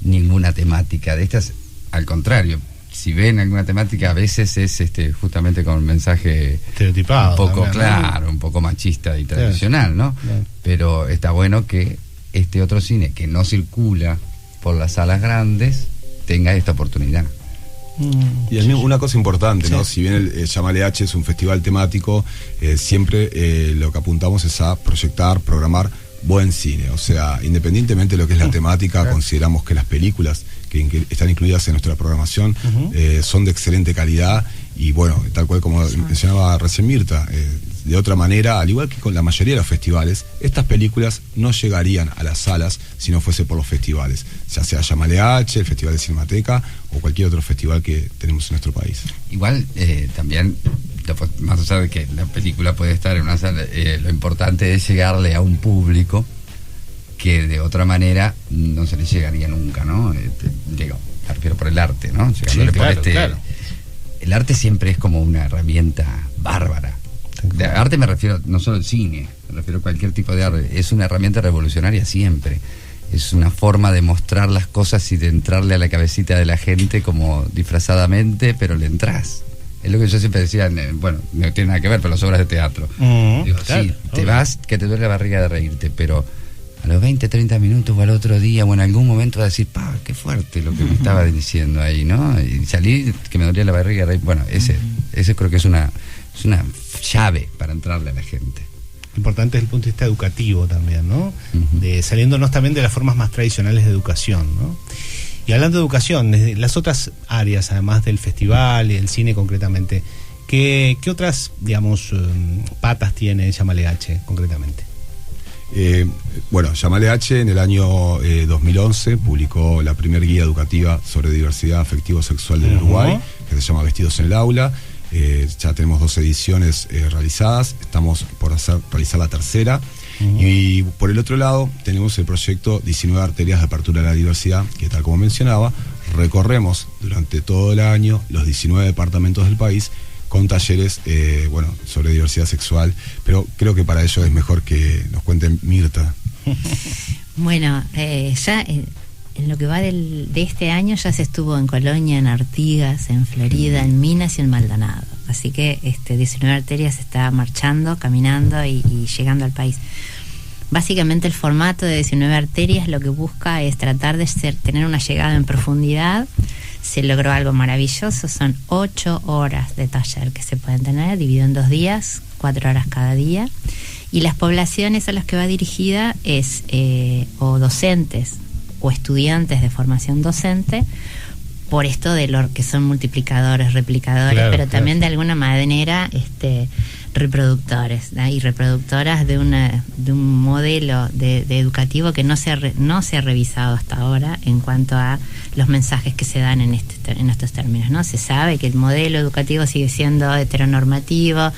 ninguna temática de estas. Al contrario, si ven alguna temática, a veces es justamente con un mensaje estereotipado, un poco también, claro, un poco machista y tradicional, ¿no? Claro. Pero está bueno que este otro cine que no circula por las salas grandes tenga esta oportunidad. Y a mí una cosa importante, ¿no? Si bien el Llámale H es un festival temático, siempre lo que apuntamos es a proyectar, programar buen cine. O sea, independientemente de lo que es la temática, consideramos que las películas que están incluidas en nuestra programación son de excelente calidad y bueno, tal cual como mencionaba recién Mirta, De otra manera, al igual que con la mayoría de los festivales, estas películas no llegarían a las salas si no fuese por los festivales, ya sea Llámale H, el Festival de Cinemateca o cualquier otro festival que tenemos en nuestro país. Igual, también, más allá de que la película puede estar en una sala, lo importante es llegarle a un público que de otra manera no se le llegaría nunca, ¿no? Digo, me refiero por el arte, ¿no? Sí, claro, claro. El arte siempre es como una herramienta bárbara. De arte me refiero no solo al cine, me refiero a cualquier tipo de arte. Es una herramienta revolucionaria siempre. Es una forma de mostrar las cosas y de entrarle a la cabecita de la gente como disfrazadamente, pero le entras. Es lo que yo siempre decía, bueno, no tiene nada que ver, pero las obras de teatro. Digo, claro, sí, te vas, que te duele la barriga de reírte, pero a los 20, 30 minutos o al otro día o en algún momento vas a decir, ¡pah, qué fuerte lo que me estaba diciendo ahí!, ¿no? Y salí, que me dolía la barriga de reírte. Bueno, ese creo que es una llave para entrarle a la gente. Importante desde el punto de vista educativo también, ¿no? De saliéndonos también de las formas más tradicionales de educación, ¿no? Y hablando de educación, desde las otras áreas, además del festival y del cine concretamente, ¿qué otras, digamos, patas tiene Llámale H concretamente? Bueno, Llámale H en el año 2011 publicó la primera guía educativa sobre diversidad afectivo-sexual del Uruguay, que se llama Vestidos en el Aula. Ya tenemos 2 ediciones realizadas, estamos por realizar la tercera. Y por el otro lado tenemos el proyecto 19 Arterias de Apertura a la Diversidad, que tal como mencionaba, recorremos durante todo el año los 19 departamentos del país con talleres sobre diversidad sexual, pero creo que para ello es mejor que nos cuenten Mirta. Bueno, ya en lo que va de este año ya se estuvo en Colonia, en Artigas, en Florida, en Minas y en Maldonado. Así que 19 Arterias está marchando, caminando y llegando al país. Básicamente el formato de 19 Arterias lo que busca es tratar de tener una llegada en profundidad. Se logró algo maravilloso, son 8 horas de taller que se pueden tener, dividido en 2 días, 4 horas cada día. Y las poblaciones a las que va dirigida es o docentes o estudiantes de formación docente, por esto de lo que son multiplicadores, replicadores, claro, pero también de alguna manera reproductores, ¿no? Y reproductoras de un modelo de educativo que no se ha revisado hasta ahora en cuanto a los mensajes que se dan en estos términos, ¿no? Se sabe que el modelo educativo sigue siendo heteronormativo,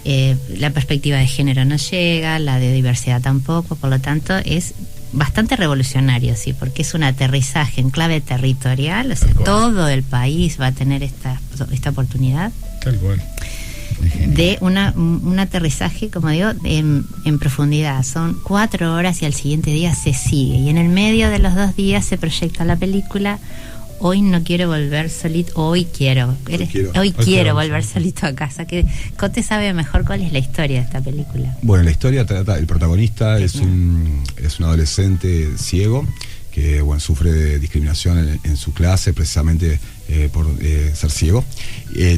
la perspectiva de género no llega, la de diversidad tampoco, por lo tanto es bastante revolucionario, sí, porque es un aterrizaje en clave territorial, o sea, todo el país va a tener esta oportunidad. Tal cual. De un aterrizaje, como digo, en profundidad. Son 4 horas y al siguiente día se sigue. Y en el medio de los 2 días se proyecta la película Hoy no quiero volver solito, hoy quiero volver solito a casa. Que Cote sabe mejor cuál es la historia de esta película. Bueno, la historia trata, el protagonista es un adolescente ciego que sufre de discriminación en su clase precisamente por ser ciego,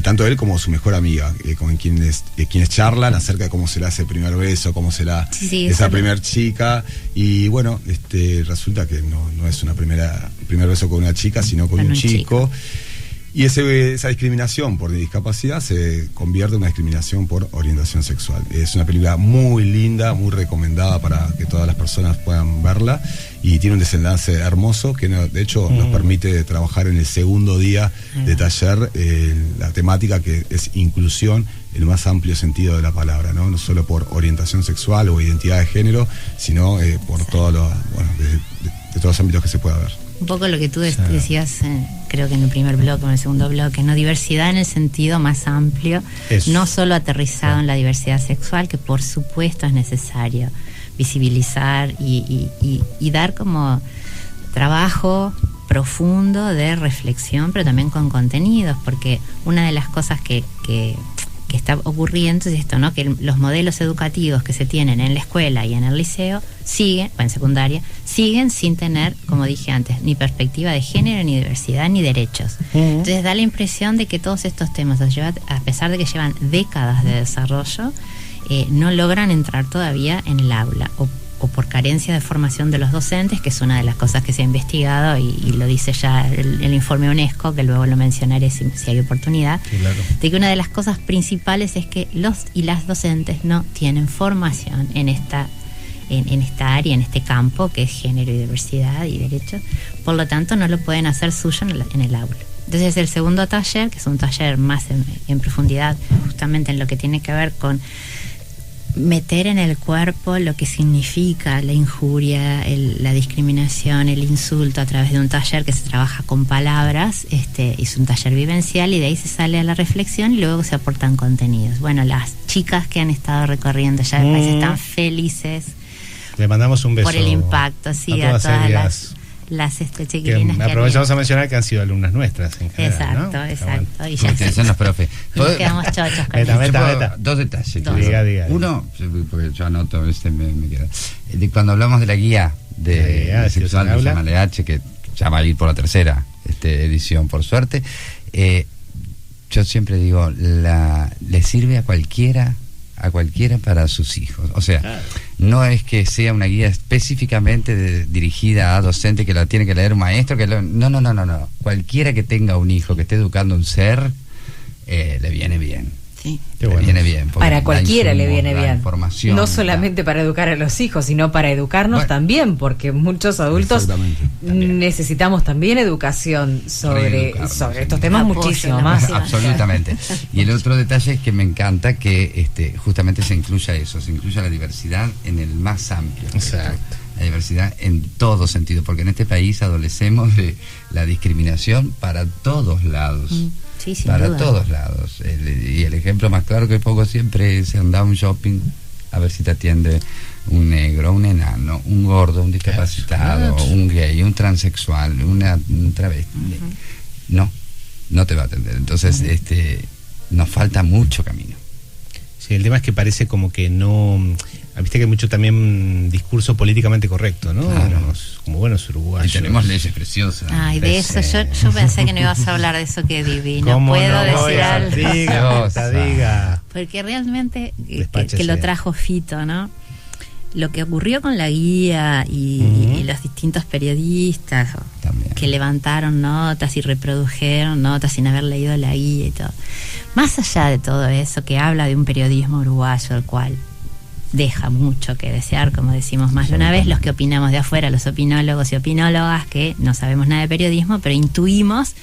tanto él como su mejor amiga, con quienes charlan acerca de cómo será ese primer beso, cómo será esa primer chica, y resulta que no es un primer beso con una chica, sino con un chico. Y esa discriminación por discapacidad se convierte en una discriminación por orientación sexual. Es una película muy linda, muy recomendada para que todas las personas puedan verla, y tiene un desenlace hermoso que de hecho nos permite trabajar en el segundo día de taller la temática que es inclusión en el más amplio sentido de la palabra, no solo por orientación sexual o identidad de género, sino por todos los de todos los ámbitos que se pueda ver. Un poco lo que tú decías, creo que en el primer bloque o en el segundo bloque, ¿no? Diversidad en el sentido más amplio, no solo aterrizado en la diversidad sexual, que por supuesto es necesario visibilizar y dar como trabajo profundo de reflexión, pero también con contenidos, porque una de las cosas que está ocurriendo es esto, ¿no? Que los modelos educativos que se tienen en la escuela y en el liceo en secundaria, siguen sin tener, como dije antes, ni perspectiva de género, ni diversidad, ni derechos. Entonces da la impresión de que todos estos temas, a pesar de que llevan décadas de desarrollo, no logran entrar todavía en el aula, o por carencia de formación de los docentes, que es una de las cosas que se ha investigado y lo dice ya el informe UNESCO, que luego lo mencionaré si hay oportunidad, Sí, claro. de que una de las cosas principales es que los y las docentes no tienen formación en esta área, en este campo que es género y diversidad y derechos, por lo tanto no lo pueden hacer suyo en el aula. Entonces el segundo taller, que es un taller más en profundidad, justamente en lo que tiene que ver con meter en el cuerpo lo que significa la injuria, la discriminación, el insulto, a través de un taller que se trabaja con palabras, es un taller vivencial, y de ahí se sale a la reflexión y luego se aportan contenidos. Bueno, las chicas que han estado recorriendo ya el país están felices. Le mandamos un beso por el impacto, sí, a todas las chiquilinas que aprovechamos a mencionar que han sido alumnas nuestras en general. Exacto, ¿no? exacto. Bueno. Y ya Son los profes. nos quedamos chochos con eso. Meta. Dos detalles. Diga. Uno, porque yo anoto, me queda. Cuando hablamos de la guía de sexual de Llama H, que ya va a ir por la tercera edición, por suerte, yo siempre digo, le sirve a cualquiera para sus hijos. O sea, no es que sea una guía específicamente dirigida a docente que la tiene que leer un maestro, no. Cualquiera que tenga un hijo, que esté educando un ser, le viene bien. Sí. Viene bien. Para cualquiera le viene bien. Información, no solamente para educar a los hijos, sino para educarnos también, porque muchos adultos necesitamos también educación sobre estos temas muchísimo más. Absolutamente. Y el otro detalle es que me encanta que justamente se incluya la diversidad en el más amplio. Exacto. La diversidad en todo sentido, porque en este país adolecemos de la discriminación para todos lados. Sí, para duda. todos lados. Y el ejemplo más claro que pongo siempre es andar a un shopping a ver si te atiende un negro, un enano, un gordo, un discapacitado, un gay, un transexual, un travesti. No te va a atender. Entonces, nos falta mucho camino. Sí, el tema es que parece como que no... Viste que hay mucho también discurso políticamente correcto, ¿no? Claro. Como buenos uruguayos. Y tenemos leyes preciosas. Ay, de eso, yo pensé que no ibas a hablar de eso, que divino. ¿Cómo ¿Puedo no voy decir a- algo? Diga. Porque realmente, Despáchese. que lo trajo Fito, ¿no? Lo que ocurrió con la guía y los distintos periodistas También. que levantaron notas y reprodujeron notas sin haber leído la guía y todo. Más allá de todo eso, que habla de un periodismo uruguayo, el cual deja mucho que desear, como decimos más de una vez, los que opinamos de afuera, los opinólogos y opinólogas, que no sabemos nada de periodismo, pero intuimos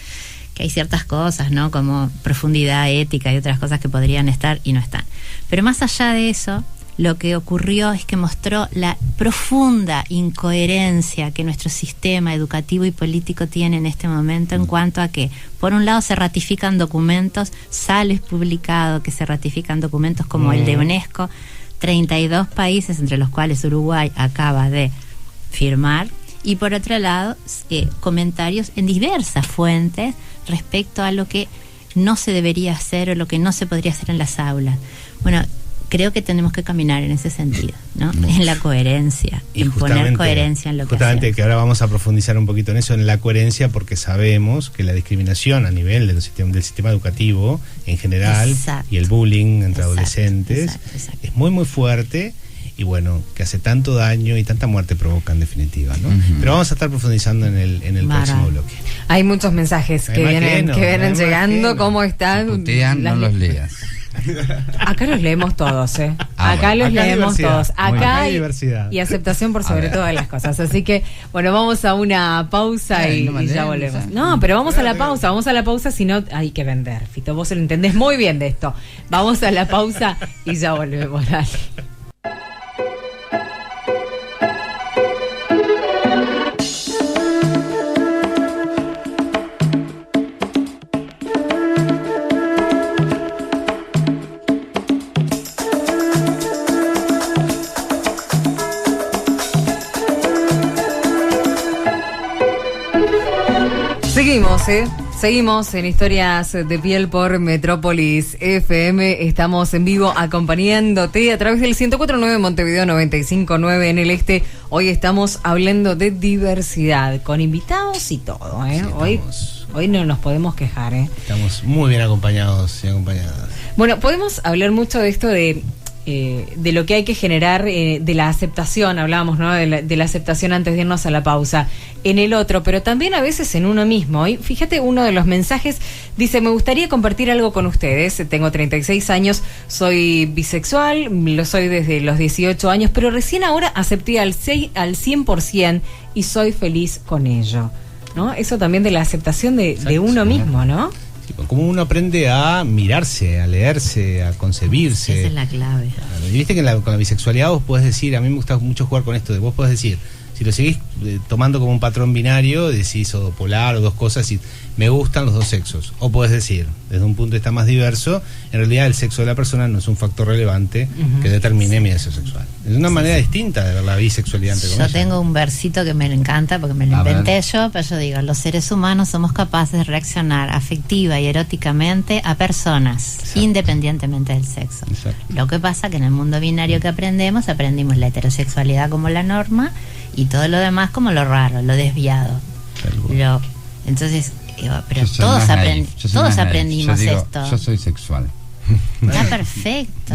que hay ciertas cosas, ¿no? Como profundidad ética y otras cosas que podrían estar y no están. Pero más allá de eso, lo que ocurrió es que mostró la profunda incoherencia que nuestro sistema educativo y político tiene en este momento, en cuanto a que, por un lado, se ratifican documentos, sale publicado que se ratifican documentos como el de UNESCO, 32 países, entre los cuales Uruguay acaba de firmar, y por otro lado, comentarios en diversas fuentes respecto a lo que no se debería hacer o lo que no se podría hacer en las aulas. Bueno, creo que tenemos que caminar en ese sentido, ¿no? En la coherencia, Y en poner coherencia en lo que justamente hacemos. que ahora vamos a profundizar un poquito en eso, en la coherencia, porque sabemos que la discriminación a nivel del sistema educativo en general, Exacto. y el bullying entre Exacto, adolescentes exacto. es muy muy fuerte, y bueno, que hace tanto daño y tanta muerte provoca en definitiva, ¿no? Pero vamos a estar profundizando en el próximo bloque. Hay muchos mensajes que vienen llegando. ¿Cómo están? Putean, no los leas. Acá los leemos todos, ¿eh? Ah, Acá bueno. los Acá hay leemos diversidad. todos. Muy bien. Acá Acá hay hay diversidad. y aceptación por sobre ver. todas las cosas. Así que, bueno, vamos a una pausa Ay, y no me ya leen, volvemos. ¿sabes? No, pero vamos a la pausa, si no hay que vender. Fito, vos se lo entendés muy bien de esto. Vamos a la pausa y ya volvemos. Dale. Seguimos en Historias de Piel por Metrópolis FM. Estamos en vivo acompañándote a través del 104.9 Montevideo, 95.9 en el este. Hoy estamos hablando de diversidad, con invitados y todo, ¿eh? Sí, Hoy no nos podemos quejar, ¿eh? Estamos muy bien acompañados y acompañadas. Bueno, podemos hablar mucho de esto de de lo que hay que generar, de la aceptación, hablábamos, ¿no? De la aceptación antes de irnos a la pausa, en el otro, pero también a veces en uno mismo. Y fíjate, uno de los mensajes dice: me gustaría compartir algo con ustedes, tengo 36 años, soy bisexual, lo soy desde los 18 años, pero recién ahora acepté al 100% y soy feliz con ello, ¿no? Eso también de la aceptación de uno mismo, ¿no? Como uno aprende a mirarse, a leerse, a concebirse. Esa es la clave. Claro, y viste que con la bisexualidad vos podés decir, a mí me gusta mucho jugar con esto, de vos podés decir, si lo seguís tomando como un patrón binario, decís o polar o dos cosas y me gustan los dos sexos. O podés decir, desde un punto de vista más diverso, en realidad el sexo de la persona no es un factor relevante que determine mi deseo sexual. Es una manera distinta de ver la bisexualidad. Yo tengo un versito que me encanta porque me lo inventé yo, pero yo digo, los seres humanos somos capaces de reaccionar afectiva y eróticamente a personas, independientemente del sexo. Lo que pasa que en el mundo binario que aprendimos la heterosexualidad como la norma y todo lo demás como lo raro, lo desviado. Entonces, pero todos aprendimos esto. Yo soy sexual. Está perfecto.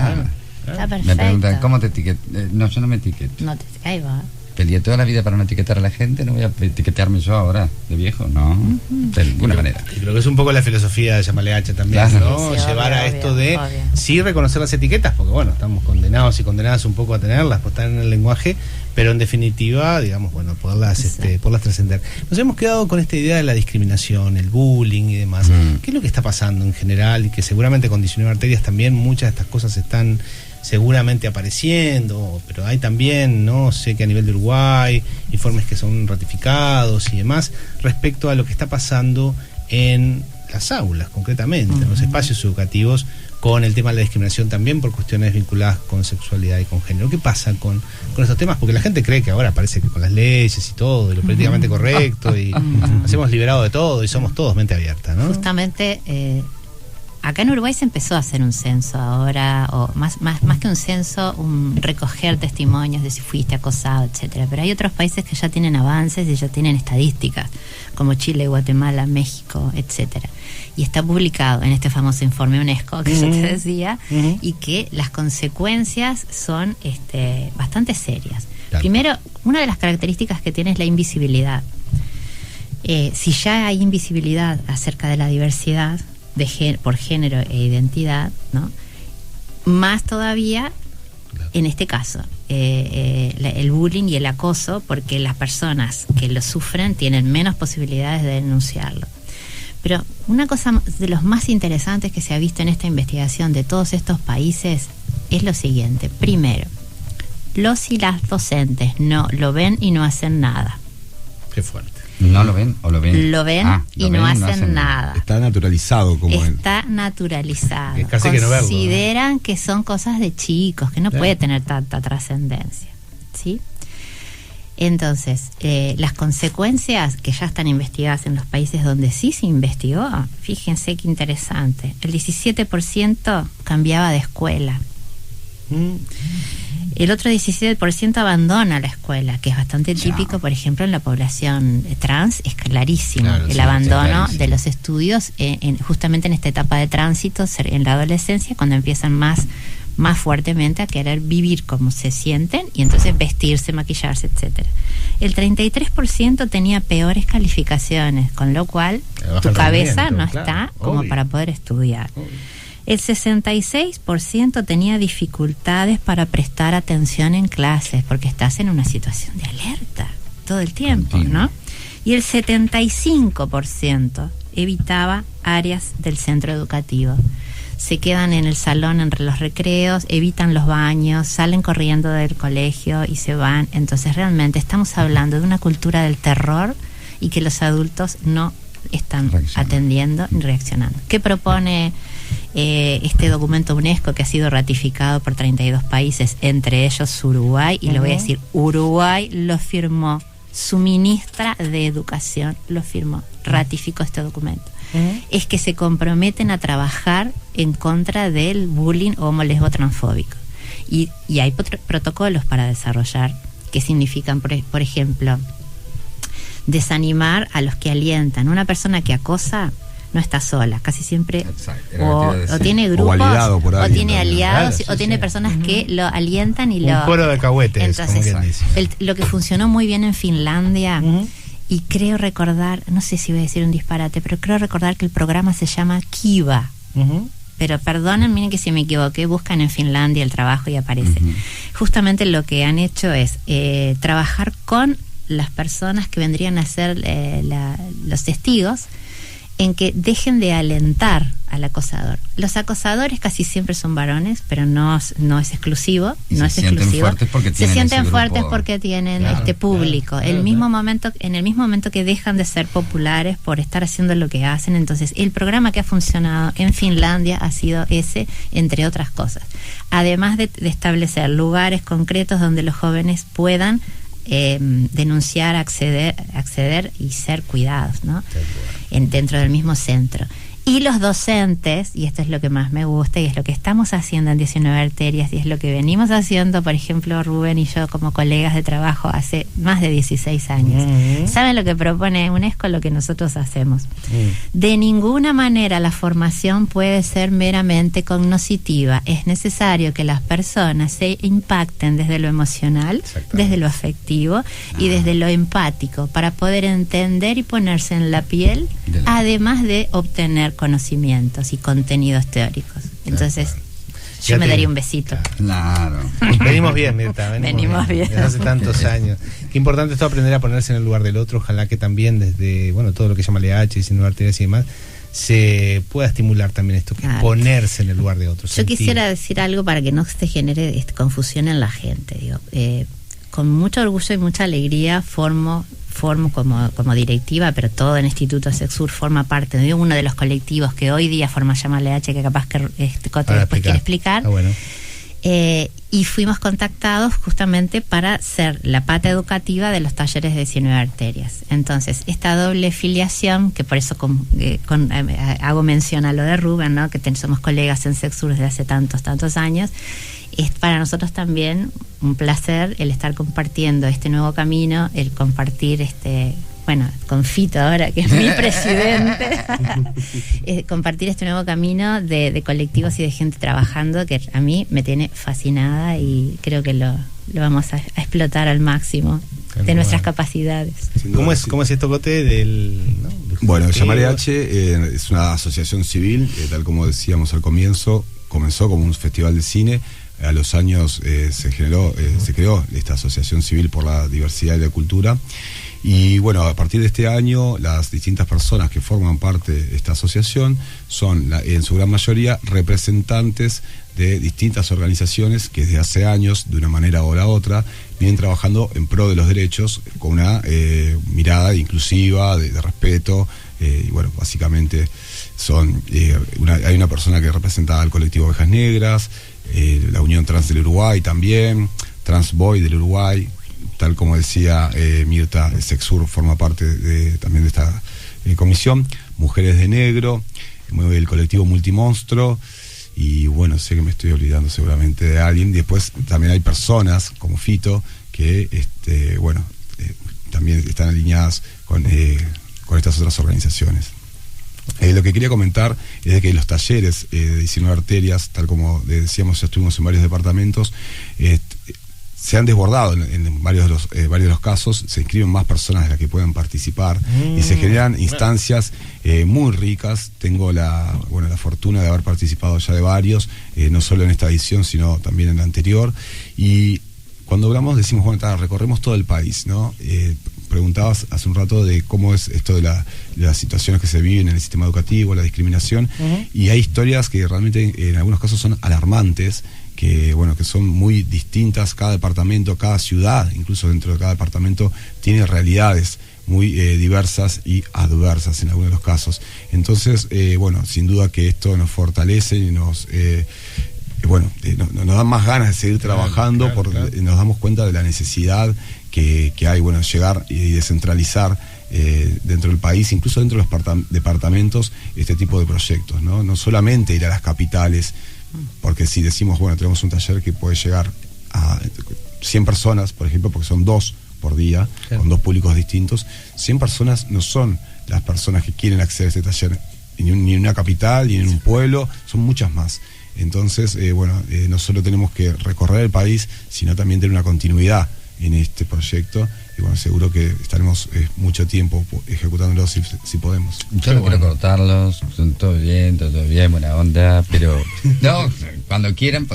Está perfecto. Me preguntan, ¿cómo te etiquetas? No, yo no me etiqueto. Ahí va. Peleé toda la vida para no etiquetar a la gente, no voy a etiquetarme yo ahora, de viejo, no, de ninguna manera. Y creo que es un poco la filosofía de Yamalé H también, claro, ¿no? Sí, llevar a esto de sí reconocer las etiquetas, porque bueno, estamos condenados y condenadas un poco a tenerlas, por estar en el lenguaje, pero en definitiva, digamos, bueno, poderlas trascender. Nos hemos quedado con esta idea de la discriminación, el bullying y demás. ¿Qué es lo que está pasando en general? Y que seguramente con 19 arterias también muchas de estas cosas están seguramente apareciendo, pero hay también, no sé, que a nivel de Uruguay, informes que son ratificados y demás, respecto a lo que está pasando en las aulas, concretamente, en los espacios educativos, con el tema de la discriminación también por cuestiones vinculadas con sexualidad y con género. ¿Qué pasa con estos temas? Porque la gente cree que ahora parece que con las leyes y todo, y lo políticamente correcto, y nos hemos liberado de todo y somos todos mente abierta, ¿no? Justamente, acá en Uruguay se empezó a hacer un censo ahora, o más que un censo, un recoger testimonios de si fuiste acosado, etcétera. Pero hay otros países que ya tienen avances y ya tienen estadísticas, como Chile, Guatemala, México, etcétera. Y está publicado en este famoso informe UNESCO que yo te decía, y que las consecuencias son bastante serias. Claro. Primero, una de las características que tiene es la invisibilidad. Si ya hay invisibilidad acerca de la diversidad por género e identidad, ¿no? Más todavía en este caso el bullying y el acoso, porque las personas que lo sufren tienen menos posibilidades de denunciarlo. Pero una cosa de los más interesantes que se ha visto en esta investigación de todos estos países es lo siguiente. Primero, los y las docentes no lo ven y no hacen nada. Qué fuerte. ¿No lo ven o lo ven? Lo ven y no hacen nada. Está naturalizado Está naturalizado. Es casi que no verlo, Consideran que son cosas de chicos, que no puede tener tanta trascendencia, ¿sí? Entonces, las consecuencias que ya están investigadas en los países donde sí se investigó, fíjense qué interesante. El 17% cambiaba de escuela. El otro 17% abandona la escuela, que es bastante típico, por ejemplo, en la población trans, es clarísimo. Claro, el abandono de los estudios justamente en esta etapa de tránsito, en la adolescencia, cuando empiezan más fuertemente a querer vivir como se sienten y entonces vestirse, maquillarse, etcétera. El 33% tenía peores calificaciones, con lo cual tu cabeza no está como para poder estudiar. El 66% tenía dificultades para prestar atención en clases, porque estás en una situación de alerta todo el tiempo, ¿no? Y el 75% evitaba áreas del centro educativo. Se quedan en el salón entre los recreos, evitan los baños, salen corriendo del colegio y se van. Entonces realmente estamos hablando de una cultura del terror y que los adultos no están atendiendo ni reaccionando. ¿Qué propone este documento UNESCO que ha sido ratificado por 32 países, entre ellos Uruguay? Y lo voy a decir, Uruguay lo firmó, su ministra de Educación lo firmó, ratificó este documento. Es que se comprometen a trabajar en contra del bullying homo-lesbo-transfóbico. Y hay protocolos para desarrollar, que significan, por ejemplo, desanimar a los que alientan. Una persona que acosa no está sola, casi siempre Exacto, o tiene grupos, o tiene aliados, Claro, o tiene personas que lo alientan y lo... Un coro de cahuetes, entonces, como quien dice. lo que funcionó muy bien en Finlandia, y creo recordar, no sé si voy a decir un disparate, pero creo recordar que el programa se llama Kiva. Pero perdonen, miren que si me equivoqué, buscan en Finlandia el trabajo y aparece. Justamente lo que han hecho es trabajar con las personas que vendrían a ser los testigos, en que dejen de alentar al acosador. Los acosadores casi siempre son varones, pero no es exclusivo. Y no se es sienten exclusivo. fuertes porque se tienen sienten ese fuertes grupo. porque tienen Claro, público. claro, En el mismo claro. momento que dejan de ser populares por estar haciendo lo que hacen. Entonces, el programa que ha funcionado en Finlandia ha sido ese, entre otras cosas. Además de establecer lugares concretos donde los jóvenes puedan denunciar, acceder y ser cuidados, ¿no? Dentro del mismo centro. Y los docentes, y esto es lo que más me gusta y es lo que estamos haciendo en 19 Arterias y es lo que venimos haciendo, por ejemplo, Rubén y yo como colegas de trabajo hace más de 16 años. ¿Saben lo que propone UNESCO? Lo que nosotros hacemos. De ninguna manera la formación puede ser meramente cognoscitiva. Es necesario que las personas se impacten desde lo emocional, desde lo afectivo y desde lo empático para poder entender y ponerse en la piel, además de obtener conocimientos y contenidos teóricos. Entonces, yo me daría un besito. Claro. Venimos bien, Mirta. Venimos bien. Desde hace tantos años. Qué importante esto, aprender a ponerse en el lugar del otro. Ojalá que también desde, todo lo que se llama LH, 19 Arterias y demás, se pueda estimular también esto, que Claro. Ponerse en el lugar de otro. Yo quisiera decir algo para que no se genere confusión en la gente. Digo, con mucho orgullo y mucha alegría formo como directiva, pero todo el Instituto Sexur forma parte de uno de los colectivos que hoy día forma Llama LH, que capaz que Cote después quiere explicar. Bueno. Y fuimos contactados justamente para ser la pata educativa de los talleres de 19 Arterias. Entonces, esta doble filiación, que por eso hago mención a lo de Rubén, ¿no? Que somos colegas en Sexur desde hace tantos años, es para nosotros también un placer el estar compartiendo este nuevo camino, el compartir con Fito ahora, que es mi presidente, compartir este nuevo camino de colectivos y de gente trabajando que a mí me tiene fascinada y creo que lo vamos a explotar al máximo de nuestras capacidades. ¿Cómo es esto, Cote? Bueno, Llama LH es una asociación civil, tal como decíamos al comienzo, comenzó como un festival de cine. A los años se creó esta asociación civil por la diversidad y la cultura. Y bueno, a partir de este año, las distintas personas que forman parte de esta asociación son, en su gran mayoría, representantes de distintas organizaciones que desde hace años, de una manera o la otra, vienen trabajando en pro de los derechos con una mirada inclusiva, de respeto. Y bueno, básicamente hay una persona que representa al colectivo Ovejas Negras, la Unión Trans del Uruguay también, Transboy del Uruguay, tal como decía Mirta, Sexur forma parte también de esta comisión, Mujeres de Negro, el colectivo Multimonstruo, y bueno, sé que me estoy olvidando seguramente de alguien. Después también hay personas como Fito que también están alineadas con estas otras organizaciones. Lo que quería comentar es de que los talleres de 19 Arterias, tal como decíamos, ya estuvimos en varios departamentos, se han desbordado en varios de los casos, se inscriben más personas de las que pueden participar y se generan instancias muy ricas. Tengo la fortuna de haber participado ya de varios, no solo en esta edición, sino también en la anterior. Y cuando hablamos, decimos, recorremos todo el país, ¿no? Preguntabas hace un rato de cómo es esto de las situaciones que se viven en el sistema educativo, la discriminación, y hay historias que realmente en algunos casos son alarmantes, que son muy distintas. Cada departamento, cada ciudad, incluso dentro de cada departamento, tiene realidades muy diversas y adversas en algunos de los casos. Entonces, sin duda que esto nos fortalece y nos da más ganas de seguir trabajando, porque nos damos cuenta de la necesidad que hay, llegar y descentralizar dentro del país, incluso dentro de los departamentos, este tipo de proyectos, no solamente ir a las capitales, porque si decimos, tenemos un taller que puede llegar a 100 personas, por ejemplo, porque son 2 por día, con 2 públicos distintos, 100 personas no son las personas que quieren acceder a este taller ni en una capital, ni en un pueblo, son muchas más. Entonces, no solo tenemos que recorrer el país, sino también tener una continuidad en este proyecto. Y bueno, seguro que estaremos mucho tiempo ejecutándolo si podemos. Yo no quiero cortarlos, todo bien, buena onda, pero no, cuando quieran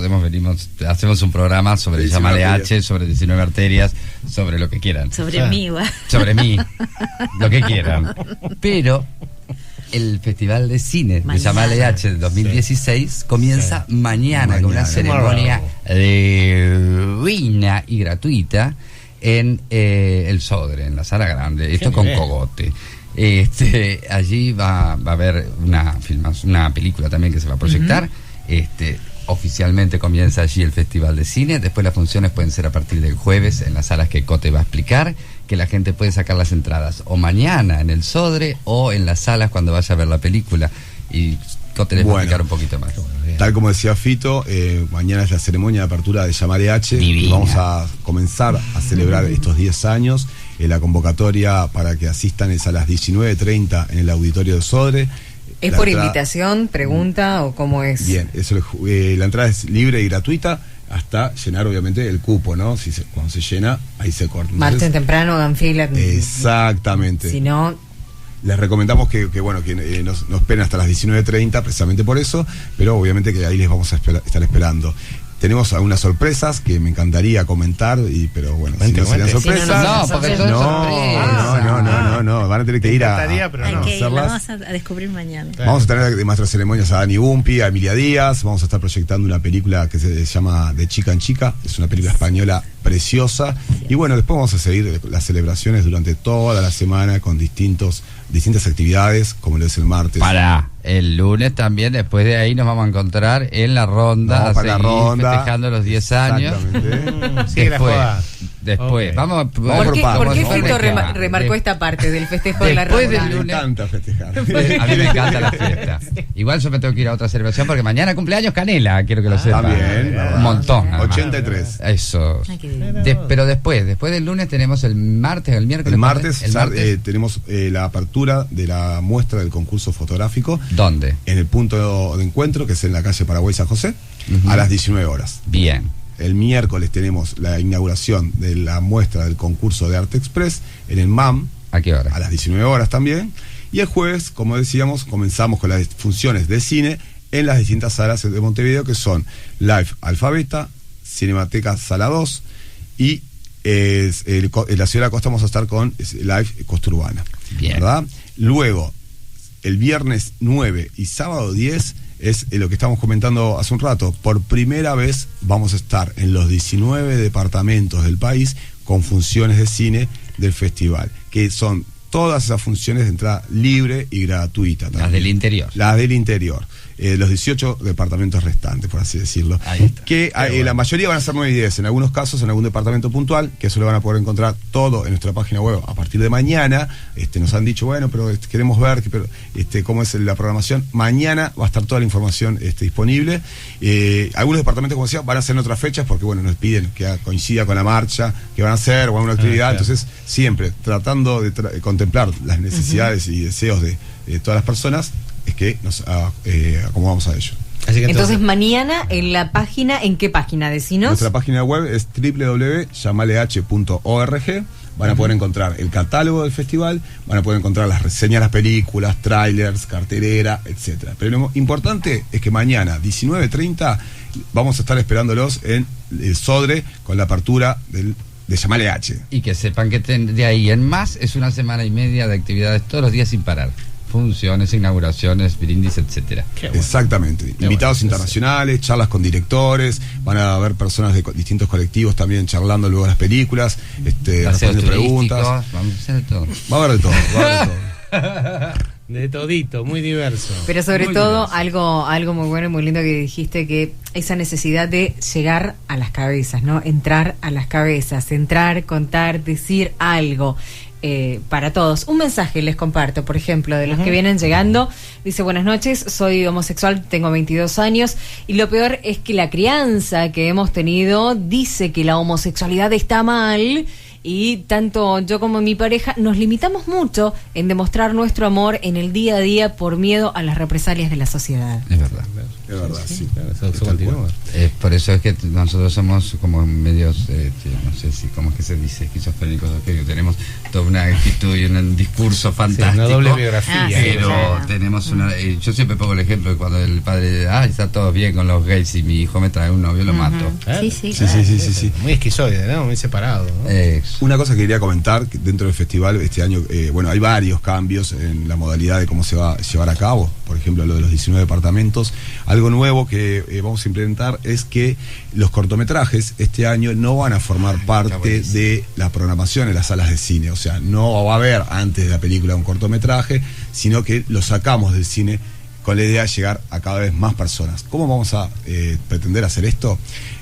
hacemos un programa sobre Llámale H, sobre 19 arterias, sobre lo que quieran. Sobre mí, ¿va? Sobre mí, lo que quieran. Pero el Festival de Cine de Llámale H de 2016 comienza mañana con una ceremonia divina y gratuita en el Sodre, en la Sala Grande. Esto con cogote. Allí va a haber una película también que se va a proyectar. Oficialmente comienza allí el Festival de Cine. Después las funciones pueden ser a partir del jueves en las salas que Cote va a explicar, que la gente puede sacar las entradas o mañana en el Sodre o en las salas cuando vaya a ver la película. Y Cote les va a explicar un poquito más. Tal como decía Fito, mañana es la ceremonia de apertura de Llámale H. Y vamos a comenzar a celebrar estos 10 años. La convocatoria para que asistan es a las 19:30 en el auditorio de Sodre. ¿Es por invitación, pregunta o cómo es? Bien, la entrada es libre y gratuita hasta llenar obviamente el cupo, ¿no? Cuando se llena, ahí se corta. Marchen temprano, hagan fila. Exactamente. Si no... Les recomendamos que nos esperen hasta las 19:30 precisamente por eso, pero obviamente que ahí les vamos a estar esperando. Tenemos algunas sorpresas que me encantaría comentar, pero bueno, si no serían sorpresas. No, van a tener que ir a hacerlas. Vamos a descubrir mañana. Vamos a tener de maestras ceremonias a Dani Bumpi, a Emilia Díaz. Vamos a estar proyectando una película que se llama De Chica en Chica. Es una película española preciosa. Y bueno, después vamos a seguir las celebraciones durante toda la semana con distintas actividades, como lo es el martes. Para el lunes también, después de ahí nos vamos a encontrar en la ronda, festejando los 10 años. Después, vamos ¿Por qué Fito remarcó esta parte del festejo de la ronda? Después del lunes. Me encanta festejar. A mí me encanta la fiesta. Igual yo me tengo que ir a otra celebración porque mañana cumpleaños Canela, quiero que lo sepan. También. Un montón. 83. Eso. Pero después del lunes tenemos el martes, el miércoles. El martes tenemos la apertura de la muestra del concurso fotográfico. ¿Dónde? En el punto de encuentro, que es en la calle Paraguay San José, a las 19 horas. Bien. El miércoles tenemos la inauguración de la muestra del concurso de Arte Express en el MAM. ¿A qué hora? A las 19 horas también. Y el jueves, como decíamos, comenzamos con las funciones de cine en las distintas salas de Montevideo, que son Live Alfabeta, Cinemateca Sala 2 y en la Ciudad de la Costa vamos a estar con Live Costa Urbana. Bien. ¿Verdad? Luego, el viernes 9 y sábado 10 es lo que estamos comentando hace un rato. Por primera vez vamos a estar en los 19 departamentos del país con funciones de cine del festival, que son todas esas funciones de entrada libre y gratuita también. Las del interior. Las del interior. Los 18 departamentos restantes, por así decirlo. Ahí está. Que la mayoría van a ser 9 y 10, en algunos casos en algún departamento puntual, que eso lo van a poder encontrar todo en nuestra página web a partir de mañana. Nos han dicho, bueno, pero queremos ver cómo es la programación. Mañana va a estar toda la información disponible. Algunos departamentos, como decía, van a ser en otras fechas porque, bueno, nos piden que coincida con la marcha que van a hacer o alguna actividad. Claro. Entonces, siempre tratando de contemplar las necesidades y deseos de todas las personas, es que nos acomodamos a ello. Así que entonces mañana en la página, ¿en qué página? Decinos. Nuestra página web es www.llamaleh.org. Van a poder encontrar el catálogo del festival, van a poder encontrar las reseñas de las películas, trailers, cartelera, etcétera. Pero lo importante es que mañana, 19:30, vamos a estar esperándolos en el Sodre con la apertura de Llámale H. Y que sepan que de ahí en más es una semana y media de actividades todos los días sin parar. Funciones, inauguraciones, brindis, etcétera. Exactamente. Invitados internacionales, charlas con directores, van a haber personas de distintos colectivos también charlando luego de las películas, respondiendo preguntas. Vamos a hacer de todo. Va a haber de todo, De todito, muy diverso. Pero sobre todo algo muy bueno y muy lindo que dijiste, que esa necesidad de llegar a las cabezas, ¿no? Entrar a las cabezas, entrar, contar, decir algo. Para todos. Un mensaje les comparto, por ejemplo, de los que vienen llegando. Dice: buenas noches, soy homosexual, tengo 22 años y lo peor es que la crianza que hemos tenido dice que la homosexualidad está mal y tanto yo como mi pareja nos limitamos mucho en demostrar nuestro amor en el día a día por miedo a las represalias de la sociedad. Es verdad. Es verdad, sí. Claro, eso continúa. Por eso es que nosotros somos como medios, no sé si, ¿cómo es que se dice? Esquizofrénicos, que tenemos toda una actitud y un discurso fantástico. Sí, una doble biografía. Pero claro. tenemos una... yo siempre pongo el ejemplo de cuando el padre, está todo bien con los gays y mi hijo me trae un novio, lo mato. Sí, sí, Sí, claro. sí. Muy esquizoide, ¿no? Muy separado, ¿no? Una cosa que quería comentar, que dentro del festival este año, hay varios cambios en la modalidad de cómo se va a llevar a cabo. Por ejemplo, lo de los 19 departamentos. Algo nuevo que vamos a implementar es que los cortometrajes este año no van a formar parte de la programación en las salas de cine. O sea, no va a haber antes de la película un cortometraje, sino que lo sacamos del cine con la idea de llegar a cada vez más personas. ¿Cómo vamos a pretender hacer esto?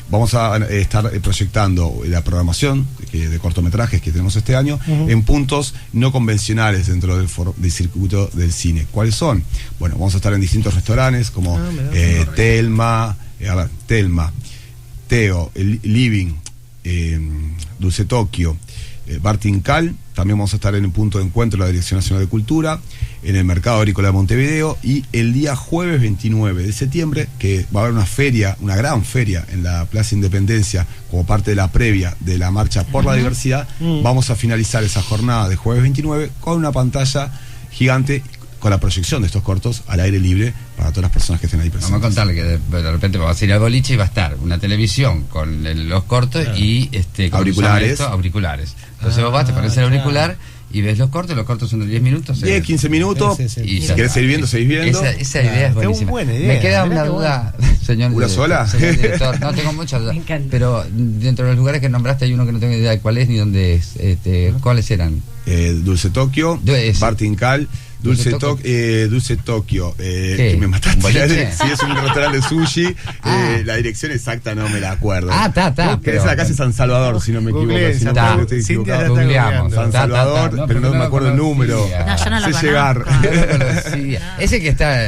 Vamos a estar proyectando la programación de cortometrajes que tenemos este año en puntos no convencionales dentro del circuito del cine. ¿Cuáles son? Bueno, vamos a estar en distintos restaurantes como Telma, Teo, el Living, Dulce Tokio, Bar Tincal. También vamos a estar en un punto de encuentro de la Dirección Nacional de Cultura, en el Mercado Agrícola de Montevideo, y el día jueves 29 de septiembre, que va a haber una feria, una gran feria en la Plaza Independencia, como parte de la previa de la Marcha por la Diversidad. Vamos a finalizar esa jornada de jueves 29 con una pantalla gigante con la proyección de estos cortos al aire libre para todas las personas que estén ahí presentes. Vamos a contarle que de repente vamos a ir al boliche y va a estar una televisión con los cortos y auriculares. Auriculares. Entonces vos vas, te pones el auricular y ves los cortos son de 10 minutos. 10, 15 minutos, Sí. Y si querés seguir viendo, seguís viendo. Esa idea es Qué buenísima. buena idea. Me queda Mirá una qué duda, señor. ¿Una sola? Señor director, no tengo muchas dudas. Me encanta. Pero dentro de los lugares que nombraste hay uno que no tengo idea de cuál es ni dónde es. ¿Cuáles eran? Dulce Tokio, Bar Tincal, Dulce Tokio, que me mataste. ¿Boliche? Sí, es un restaurante de sushi. La dirección exacta no me la acuerdo. Pero es la calle San Salvador, si no me equivoco. Googleen, Si no está. me estoy Cintia equivocado. está Googleamos. googleando. San Salvador, pero no me acuerdo el número. No, yo no lo Sé llegar. conozco. Ese que está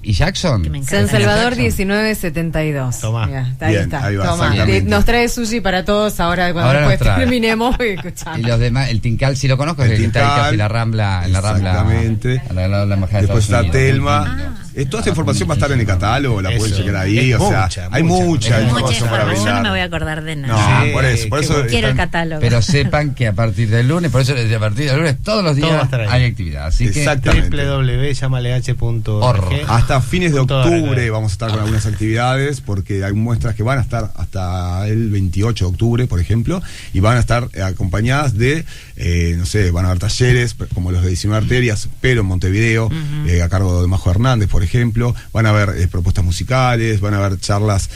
y Jackson. Que me encanta. San Salvador Jackson. 1972. Tomá. Ya, Bien, está. ahí va, Tomá. exactamente. Nos trae sushi para todos ahora cuando Ahora nos después trae. terminemos y Y escuchamos. los demás, el Tincal sí lo conozco, El es el que está ahí Tincal, casi en la Rambla, exactamente. a la embajada de Después Estados está Unidos. Telma. Toda esta información va a estar en el catálogo, la pueden Eso. chequear ahí. Es O sea, mucha, hay mucha mucha información Mucha para información, yo no me voy a brindar. acordar de nada. No, Sí, por eso. qué Quiero el están- catálogo. Pero sepan que a partir del lunes, por eso desde a partir del lunes todos los Todo va a días estar ahí. hay actividad. Así que Exactamente. www.llamaleh.org. Hasta fines de Punto octubre org. vamos a estar con algunas actividades, porque hay muestras que van a estar hasta el 28 de octubre, por ejemplo, y van a estar acompañadas de, van a haber talleres como los de 19 arterias, pero en Montevideo, a cargo de Majo Hernández, por ejemplo. Van a haber propuestas musicales, van a haber charlas,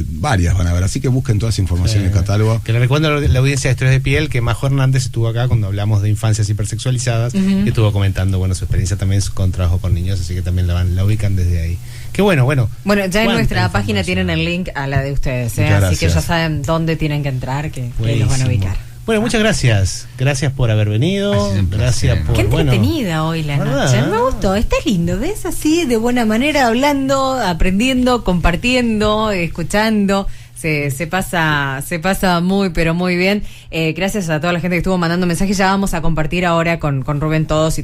varias van a haber. Así que busquen toda esa información en el catálogo. Que le recuerdo a la audiencia de Historias de Piel que Majo Hernández estuvo acá cuando hablamos de infancias hipersexualizadas y estuvo comentando su experiencia también con trabajo con niños, así que también la ubican desde ahí. Qué bueno. Bueno, ya en Cuánta nuestra página información. tienen el link a la de ustedes, Muchas así gracias. que ya saben dónde tienen que entrar, que los van a Buenísimo. ubicar. Bueno, muchas gracias. Gracias por haber venido. Ha sido un Gracias placer. por. Qué entretenida hoy la ¿verdad? noche. Me gustó, está lindo, ¿ves? Así, de buena manera, hablando, aprendiendo, compartiendo, escuchando. Se pasa muy, pero muy bien. Gracias a toda la gente que estuvo mandando mensajes. Ya vamos a compartir ahora con Rubén todos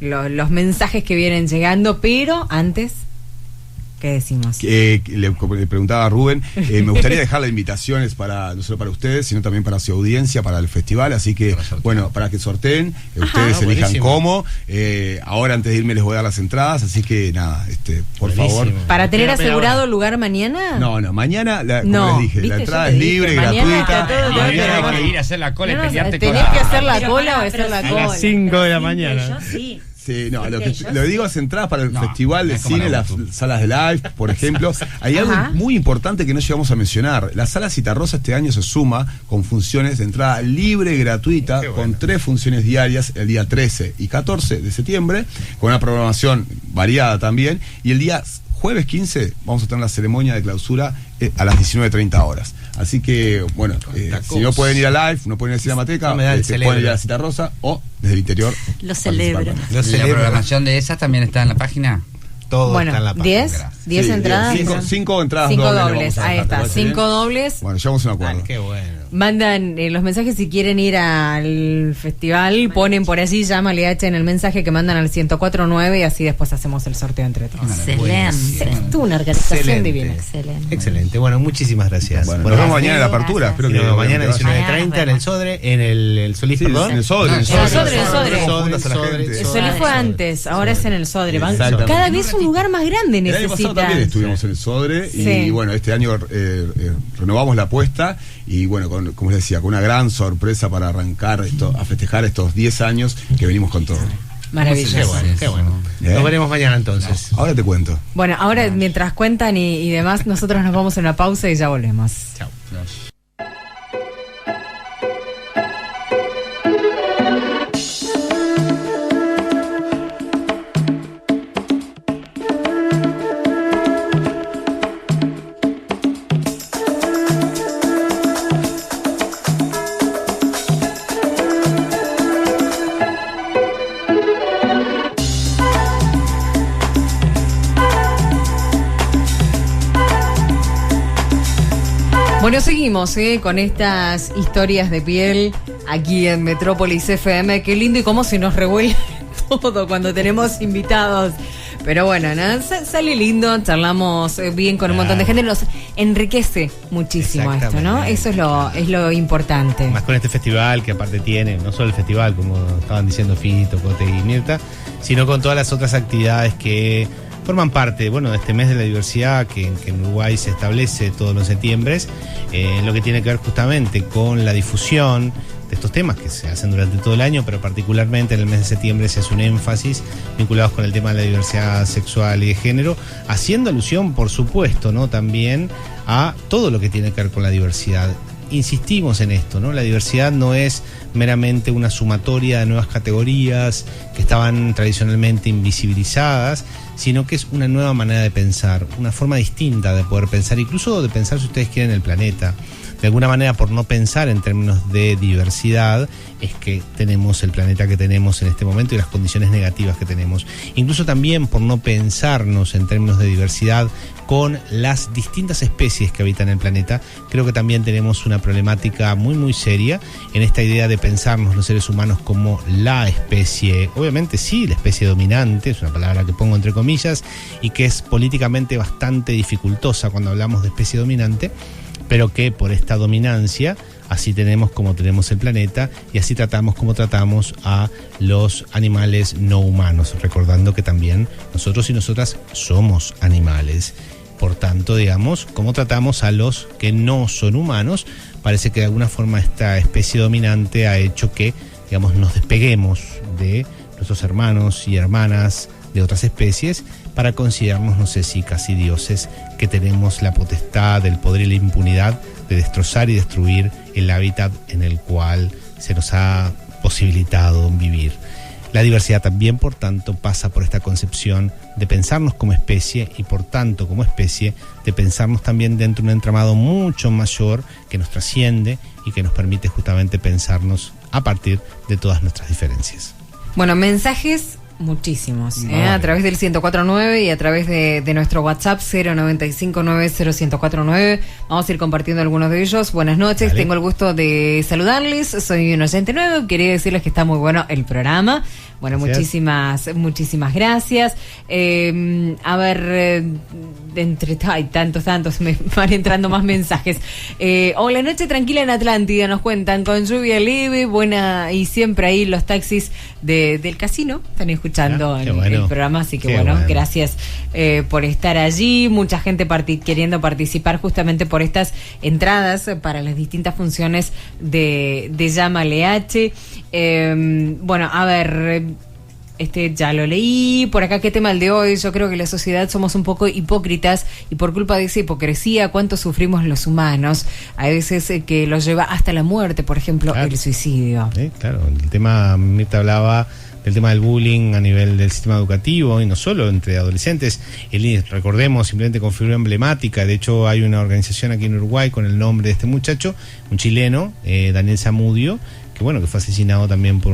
los mensajes que vienen llegando, pero antes, ¿qué decimos? Como le preguntaba a Rubén, me gustaría dejar las invitaciones no solo para ustedes, sino también para su audiencia, para el festival. Así que, para que sorteen, ustedes elijan buenísimo. cómo. Ahora, antes de irme, les voy a dar las entradas. Así que, nada, por Buenísimo. favor. ¿Para tener Pero asegurado ahora. lugar mañana? No, mañana, como No, les dije, ¿viste? la Yo entrada te es dije, libre, mañana gratuita. está todo Mañana bien, hay que ir a hacer la cola No, y pelearte tenés que hacer la cola o hacer la A cola. las 5 de la mañana. Yo sí. Sí, no, lo Yo digo es entradas para el festival de es como cine, la las YouTube. salas de live, por ejemplo. Hay algo Ajá. muy importante que no llegamos a mencionar. La sala Citarrosa este año se suma con funciones de entrada libre y gratuita, Qué bueno. con 3 funciones diarias el día 13 y 14 de septiembre, con una programación variada también. Y el día jueves 15 vamos a tener la ceremonia de clausura a las 19:30 horas. Así que, bueno, si no pueden ir a live, no pueden ir a Cinemateca, No me da el pueden celebro. ir a la Citarrosa o desde el interior. Lo celebro. participar. Lo ¿La celebro. programación de esas también está en la página? Todo está en la Bueno, página. 10 Sí, entradas. 5 entradas 5 dobles. le dobles, vamos a ahí dejar, está, ¿te parece 5 bien? dobles. Bueno, llegamos a un acuerdo. Qué bueno. Mandan los mensajes si quieren ir al festival, ponen por allí, llámale H en el mensaje que mandan al 1049 y así después hacemos el sorteo entre todos. Excelente. Es una organización Excelente. divina. Excelente. Excelente. Bueno, muchísimas gracias. Bueno, nos vemos mañana en la apertura. Espero que mañana que vaya. 19:30 en el Sodre, en el Solís, Sí, perdón. en el Sodre. El Sodre. El El Solís fue antes, ahora es en el Sodre. Van Exactamente. cada vez un lugar más grande El año pasado también necesitan. estuvimos en el Sodre Sí. y bueno, este año renovamos la apuesta y bueno, como les decía, con una gran sorpresa para arrancar a festejar estos 10 años que venimos con todo. Maravilloso. Qué bueno. Nos veremos mañana entonces. Ahora te cuento. Bueno, ahora mientras cuentan y demás, nosotros nos vamos a una pausa y ya volvemos. Chao. Bueno, seguimos con estas historias de piel aquí en Metrópolis FM. Qué lindo y cómo se nos revuelve todo cuando tenemos invitados. Pero bueno, ¿no? Sale lindo, charlamos bien con un montón de gente. Nos enriquece muchísimo esto, ¿no? Eso es lo importante. Más con este festival que aparte tiene, no solo el festival, como estaban diciendo Fito, Cote y Mirta, sino con todas las otras actividades que forman parte, bueno, de este mes de la diversidad que en Uruguay se establece todos los septiembres, lo que tiene que ver justamente con la difusión de estos temas que se hacen durante todo el año, pero particularmente en el mes de septiembre se hace un énfasis vinculados con el tema de la diversidad sexual y de género, haciendo alusión, por supuesto, ¿no? También a todo lo que tiene que ver con la diversidad. Insistimos en esto, ¿no? La diversidad no es meramente una sumatoria de nuevas categorías que estaban tradicionalmente invisibilizadas, sino que es una nueva manera de pensar, una forma distinta de poder pensar, incluso de pensar, si ustedes quieren, el planeta. De alguna manera, por no pensar en términos de diversidad, es que tenemos el planeta que tenemos en este momento y las condiciones negativas que tenemos. Incluso también por no pensarnos en términos de diversidad con las distintas especies que habitan el planeta, creo que también tenemos una problemática muy muy seria en esta idea de pensarnos los seres humanos como la especie, obviamente sí, la especie dominante, es una palabra que pongo entre comillas, y que es políticamente bastante dificultosa cuando hablamos de especie dominante, pero que por esta dominancia así tenemos como tenemos el planeta y así tratamos como tratamos a los animales no humanos, recordando que también nosotros y nosotras somos animales. Por tanto, digamos, como tratamos a los que no son humanos, parece que de alguna forma esta especie dominante ha hecho que, digamos, nos despeguemos de nuestros hermanos y hermanas de otras especies para considerarnos, no sé si casi dioses, que tenemos la potestad, el poder y la impunidad de destrozar y destruir el hábitat en el cual se nos ha posibilitado vivir. La diversidad también, por tanto, pasa por esta concepción de pensarnos como especie y, por tanto, como especie, de pensarnos también dentro de un entramado mucho mayor que nos trasciende y que nos permite justamente pensarnos a partir de todas nuestras diferencias. Bueno, mensajes muchísimos, a través del 1049 y a través de nuestro WhatsApp 095901049. Vamos a ir compartiendo algunos de ellos. Buenas noches, Dale. tengo el gusto de saludarles. Soy un oyente nuevo, quería decirles que está muy bueno el programa. Bueno, Gracias. muchísimas gracias. A ver, entre tantos me van entrando más mensajes. Hola, noche tranquila en Atlántida, nos cuentan, con lluvia leve, buena, y siempre ahí los taxis del casino están escuchando Qué bueno. el programa, así que Qué bueno, bueno. gracias por estar allí. Mucha gente queriendo participar justamente por estas entradas para las distintas funciones de Llámale H. Bueno, a ver, ya lo leí. Por acá, ¿qué tema el de hoy? Yo creo que la sociedad somos un poco hipócritas y por culpa de esa hipocresía, ¿cuánto sufrimos los humanos? Hay veces que los lleva hasta la muerte, por ejemplo, Claro. el suicidio. Claro, el tema, Mirta hablaba del tema del bullying a nivel del sistema educativo y no solo entre adolescentes. Recordemos, simplemente con figura emblemática, de hecho hay una organización aquí en Uruguay con el nombre de este muchacho, un chileno, Daniel Zamudio, que bueno, que fue asesinado también por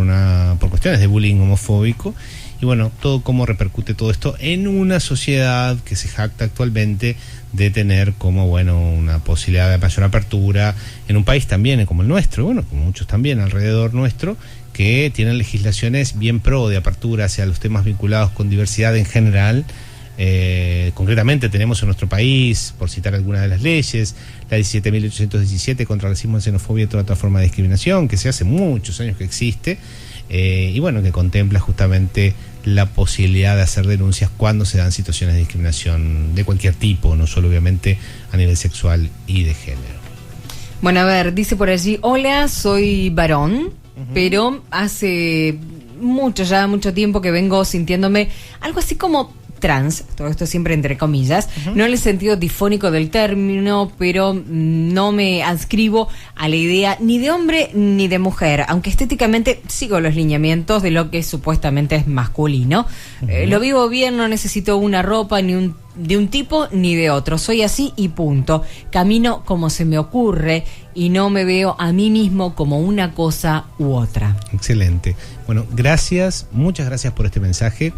cuestiones de bullying homofóbico y bueno, todo cómo repercute todo esto en una sociedad que se jacta actualmente de tener como, bueno, una posibilidad de mayor apertura en un país también como el nuestro, bueno, como muchos también alrededor nuestro, que tienen legislaciones bien pro de apertura hacia los temas vinculados con diversidad en general. Concretamente tenemos en nuestro país, por citar algunas de las leyes, la 17.817 contra el racismo, xenofobia y toda otra forma de discriminación, que se hace muchos años que existe, y bueno, que contempla justamente la posibilidad de hacer denuncias cuando se dan situaciones de discriminación de cualquier tipo, no solo obviamente a nivel sexual y de género. Bueno, a ver, dice por allí, hola, soy varón, pero hace mucho tiempo que vengo sintiéndome algo así como trans, todo esto siempre entre comillas, no en el sentido difónico del término, pero no me adscribo a la idea ni de hombre ni de mujer, aunque estéticamente sigo los lineamientos de lo que supuestamente es masculino. Lo vivo bien, no necesito una ropa ni de un tipo ni de otro, soy así y punto. Camino como se me ocurre y no me veo a mí mismo como una cosa u otra. Excelente. Bueno, gracias, muchas gracias por este mensaje,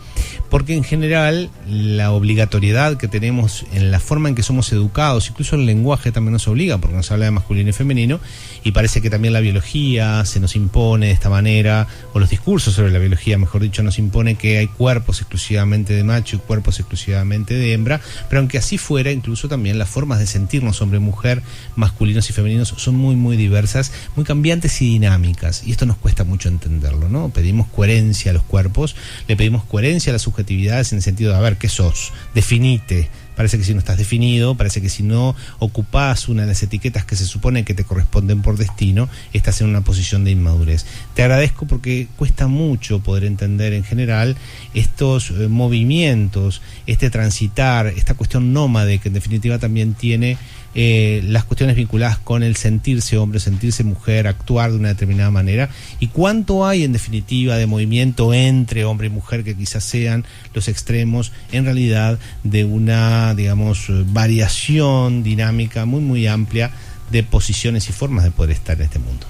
porque en general la obligatoriedad que tenemos en la forma en que somos educados, incluso el lenguaje también nos obliga, porque nos habla de masculino y femenino, y parece que también la biología se nos impone de esta manera, o los discursos sobre la biología, mejor dicho, nos impone que hay cuerpos exclusivamente de macho y cuerpos exclusivamente de hembra, pero aunque así fuera, incluso también las formas de sentirnos hombre-mujer, masculinos y femeninos, son muy, muy diversas, muy cambiantes y dinámicas, y esto nos cuesta mucho entenderlo, ¿no? Pedimos coherencia a los cuerpos, le pedimos coherencia a las subjetividades en el sentido de, a ver, ¿qué sos? Definite. Parece que si no estás definido, parece que si no ocupás una de las etiquetas que se supone que te corresponden por destino, estás en una posición de inmadurez. Te agradezco porque cuesta mucho poder entender en general estos movimientos, este transitar, esta cuestión nómade que en definitiva también tiene las cuestiones vinculadas con el sentirse hombre, sentirse mujer, actuar de una determinada manera, y cuánto hay en definitiva de movimiento entre hombre y mujer que quizás sean los extremos en realidad de una, digamos, variación dinámica muy muy amplia de posiciones y formas de poder estar en este mundo.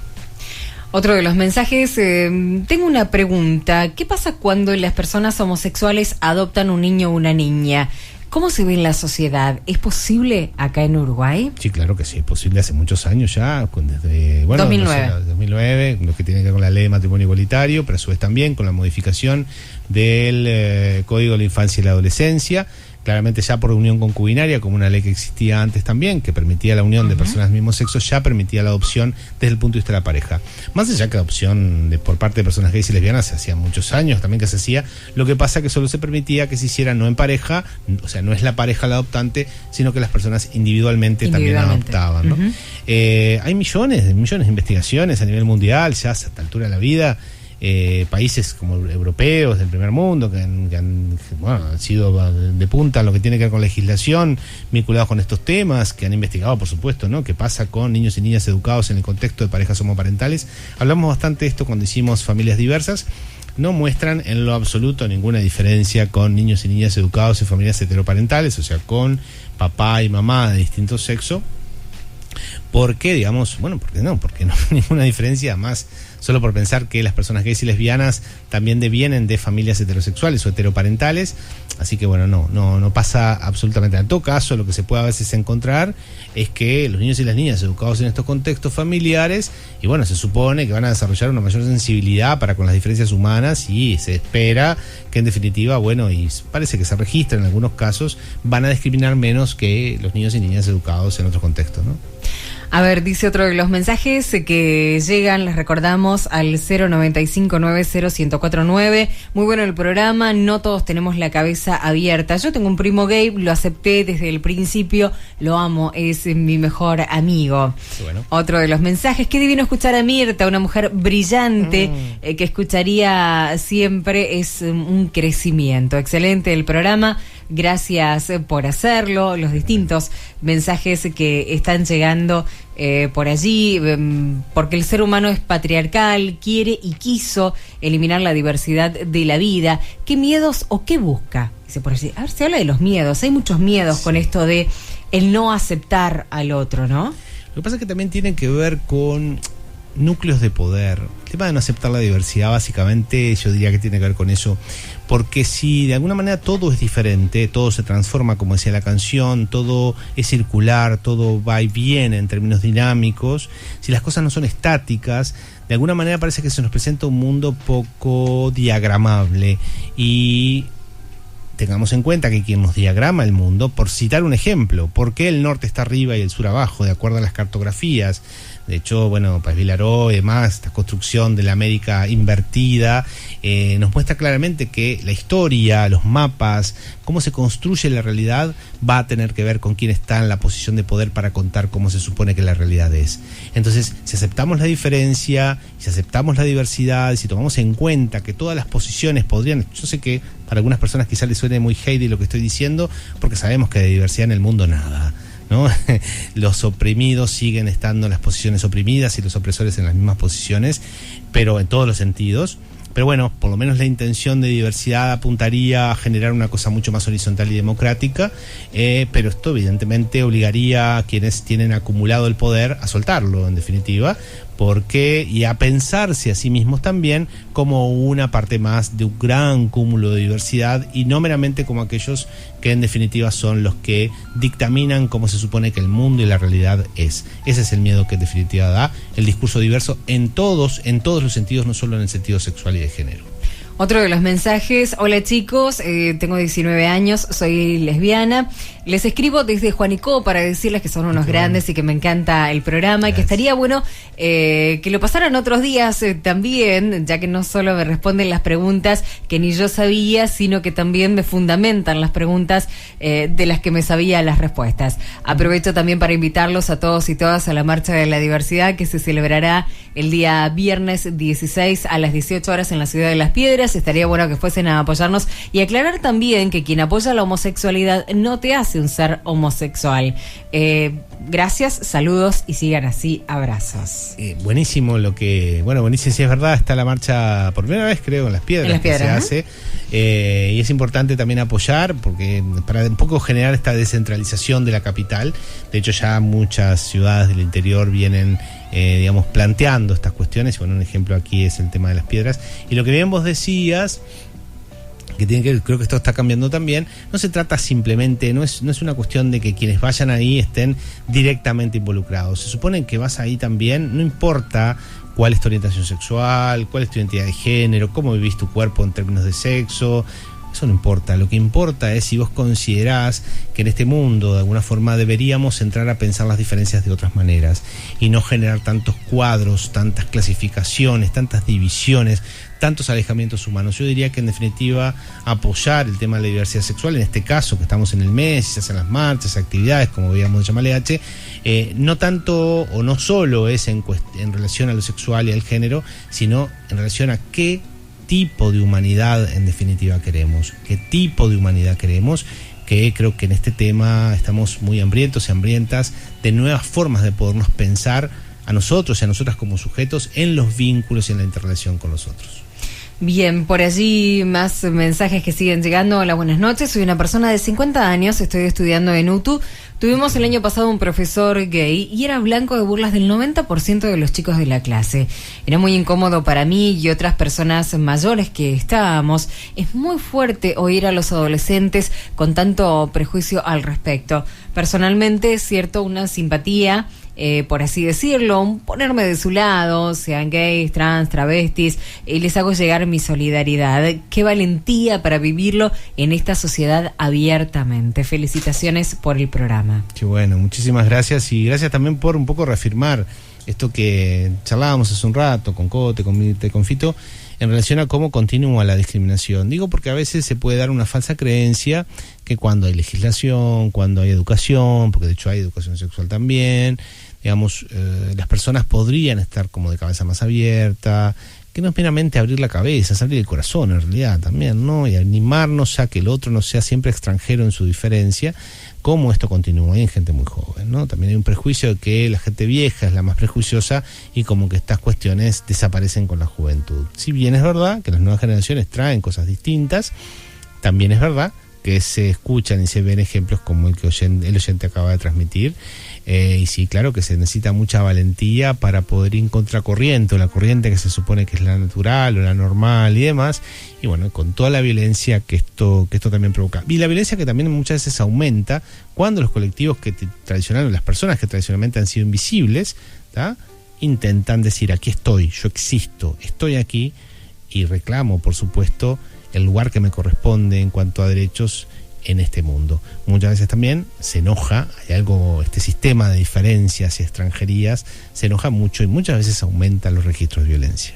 Otro de los mensajes, tengo una pregunta, ¿qué pasa cuando las personas homosexuales adoptan un niño o una niña? ¿Cómo se ve en la sociedad? ¿Es posible acá en Uruguay? Sí, claro que sí, es posible hace muchos años ya, desde 2009, lo que tiene que ver con la ley de matrimonio igualitario, pero a su vez también con la modificación del Código de la Infancia y la Adolescencia, claramente ya por unión concubinaria, como una ley que existía antes también, que permitía la unión de personas del mismo sexo, ya permitía la adopción desde el punto de vista de la pareja. Más allá que la adopción por parte de personas gays y lesbianas se hacía muchos años también que se hacía, lo que pasa que solo se permitía que se hiciera no en pareja, o sea, no es la pareja la adoptante, sino que las personas individualmente también adoptaban, ¿no? Hay millones de investigaciones a nivel mundial, ya a esta altura de la vida, países como europeos del primer mundo que han sido de punta en lo que tiene que ver con legislación vinculados con estos temas, que han investigado, por supuesto, ¿no?, qué pasa con niños y niñas educados en el contexto de parejas homoparentales. Hablamos bastante de esto cuando hicimos Familias Diversas. No muestran en lo absoluto ninguna diferencia con niños y niñas educados en familias heteroparentales, o sea, con papá y mamá de distinto sexo. ¿Por qué? Digamos, bueno, porque no hay ninguna diferencia más, solo por pensar que las personas gays y lesbianas también devienen de familias heterosexuales o heteroparentales, así que bueno, no pasa absolutamente nada. En todo caso, lo que se puede a veces encontrar es que los niños y las niñas educados en estos contextos familiares, y bueno, se supone que van a desarrollar una mayor sensibilidad para con las diferencias humanas, y se espera que en definitiva, bueno, y parece que se registra en algunos casos, van a discriminar menos que los niños y niñas educados en otros contextos, ¿no? A ver, dice otro de los mensajes que llegan, les recordamos, al 095-90-1049. Muy bueno el programa, no todos tenemos la cabeza abierta. Yo tengo un primo gay, lo acepté desde el principio, lo amo, es mi mejor amigo. Bueno. Otro de los mensajes, qué divino escuchar a Mirta, una mujer brillante que escucharía siempre, es un crecimiento. Excelente el programa. Gracias por hacerlo, los distintos mensajes que están llegando por allí, porque el ser humano es patriarcal, quiere y quiso eliminar la diversidad de la vida. ¿Qué miedos o qué busca? Dice por allí. A ver, se habla de los miedos, hay muchos miedos con esto de el no aceptar al otro, ¿no? Lo que pasa es que también tiene que ver con núcleos de poder. El tema de no aceptar la diversidad, básicamente, yo diría que tiene que ver con eso, porque si de alguna manera todo es diferente, todo se transforma, como decía la canción, todo es circular, todo va y viene en términos dinámicos, si las cosas no son estáticas, de alguna manera parece que se nos presenta un mundo poco diagramable. Y tengamos en cuenta que quien nos diagrama el mundo, por citar un ejemplo, ¿por qué el norte está arriba y el sur abajo, de acuerdo a las cartografías? De hecho, bueno, Paz Vilaró y demás, esta construcción de la América invertida, nos muestra claramente que la historia, los mapas, cómo se construye la realidad, va a tener que ver con quién está en la posición de poder para contar cómo se supone que la realidad es. Entonces, si aceptamos la diferencia, si aceptamos la diversidad, si tomamos en cuenta que todas las posiciones podrían... Yo sé que para algunas personas quizás les suene muy heavy lo que estoy diciendo, porque sabemos que de diversidad en el mundo nada, ¿no? Los oprimidos siguen estando en las posiciones oprimidas y los opresores en las mismas posiciones, pero en todos los sentidos. Pero bueno, por lo menos la intención de diversidad apuntaría a generar una cosa mucho más horizontal y democrática, pero esto evidentemente obligaría a quienes tienen acumulado el poder a soltarlo, en definitiva, y a pensarse a sí mismos también como una parte más de un gran cúmulo de diversidad y no meramente como aquellos que en definitiva son los que dictaminan cómo se supone que el mundo y la realidad es. Ese es el miedo que en definitiva da el discurso diverso en todos los sentidos, no solo en el sentido sexual y de género. Otro de los mensajes: hola chicos, tengo 19 años, soy lesbiana, les escribo desde Juanico para decirles que son unos grandes y que me encanta el programa. Gracias. Y que estaría bueno que lo pasaran otros días también, ya que no solo me responden las preguntas que ni yo sabía, sino que también me fundamentan las preguntas de las que me sabía las respuestas. Aprovecho también para invitarlos a todos y todas a la Marcha de la Diversidad, que se celebrará el día viernes 16 a las 18 horas en la ciudad de Las Piedras. Estaría bueno que fuesen a apoyarnos y aclarar también que quien apoya la homosexualidad no te hace un ser homosexual. Gracias, saludos y sigan así, abrazos. Buenísimo buenísimo, si es verdad, está la marcha por primera vez, creo, en Las Piedras, que se hace. Y es importante también apoyar, porque para un poco generar esta descentralización de la capital. De hecho, ya muchas ciudades del interior vienen planteando estas cuestiones. Bueno, un ejemplo aquí es el tema de Las Piedras. Y lo que bien vos decías, que tiene que ver, creo que esto está cambiando también, no se trata simplemente, no es una cuestión de que quienes vayan ahí estén directamente involucrados. Se supone que vas ahí también, no importa cuál es tu orientación sexual, cuál es tu identidad de género, cómo vivís tu cuerpo en términos de sexo. Eso no importa, lo que importa es si vos considerás que en este mundo de alguna forma deberíamos entrar a pensar las diferencias de otras maneras y no generar tantos cuadros, tantas clasificaciones, tantas divisiones, tantos alejamientos humanos. Yo diría que en definitiva apoyar el tema de la diversidad sexual, en este caso que estamos en el mes y se hacen las marchas, actividades como veíamos de Chamaleache, no tanto o no solo es en relación a lo sexual y al género, sino en relación a qué tipo de humanidad en definitiva queremos, qué tipo de humanidad queremos, que creo que en este tema estamos muy hambrientos y hambrientas de nuevas formas de podernos pensar a nosotros y a nosotras como sujetos en los vínculos y en la interrelación con los otros. Bien, por allí más mensajes que siguen llegando. Hola, buenas noches. Soy una persona de 50 años, estoy estudiando en UTU. Tuvimos el año pasado un profesor gay y era blanco de burlas del 90% de los chicos de la clase. Era muy incómodo para mí y otras personas mayores que estábamos. Es muy fuerte oír a los adolescentes con tanto prejuicio al respecto. Personalmente siento una simpatía, por así decirlo, ponerme de su lado, sean gays, trans, travestis, y les hago llegar mi solidaridad. Qué valentía para vivirlo en esta sociedad abiertamente. Felicitaciones por el programa. Qué bueno, muchísimas gracias, y gracias también por un poco reafirmar esto que charlábamos hace un rato con Cote, con Mirta y con Fito, en relación a cómo continúa la discriminación. Digo porque a veces se puede dar una falsa creencia que cuando hay legislación, cuando hay educación, porque de hecho hay educación sexual también, digamos, las personas podrían estar como de cabeza más abierta, que no es meramente abrir la cabeza, es abrir el corazón en realidad también, ¿no? Y animarnos a que el otro no sea siempre extranjero en su diferencia, como esto continúa en gente muy joven, ¿no? También hay un prejuicio de que la gente vieja es la más prejuiciosa y como que estas cuestiones desaparecen con la juventud. Si bien es verdad que las nuevas generaciones traen cosas distintas, también es verdad que se escuchan y se ven ejemplos como el que el oyente acaba de transmitir. Y sí, claro que se necesita mucha valentía para poder ir en contracorriente, o la corriente que se supone que es la natural o la normal y demás, y bueno, con toda la violencia que esto también provoca. Y la violencia que también muchas veces aumenta cuando los colectivos las personas que tradicionalmente han sido invisibles, ¿tá?, intentan decir: aquí estoy, yo existo, estoy aquí y reclamo, por supuesto, el lugar que me corresponde en cuanto a derechos en este mundo. Muchas veces también se enoja, hay algo, este sistema de diferencias y extranjerías se enoja mucho y muchas veces aumentan los registros de violencia.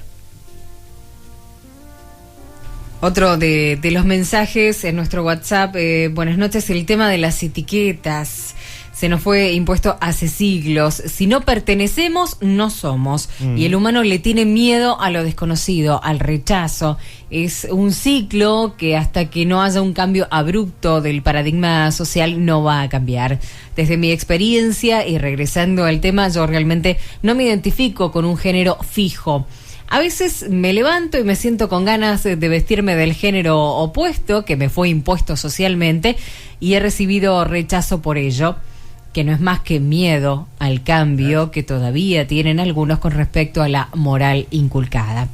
Otro de los mensajes en nuestro WhatsApp: buenas noches, el tema de las etiquetas se nos fue impuesto hace siglos. Si no pertenecemos, no somos. Y el humano le tiene miedo a lo desconocido, al rechazo. Es un ciclo que hasta que no haya un cambio abrupto del paradigma social no va a cambiar. Desde mi experiencia, y regresando al tema, yo realmente no me identifico con un género fijo. A veces me levanto y me siento con ganas de vestirme del género opuesto que me fue impuesto socialmente, y he recibido rechazo por ello, que no es más que miedo al cambio que todavía tienen algunos con respecto a la moral inculcada.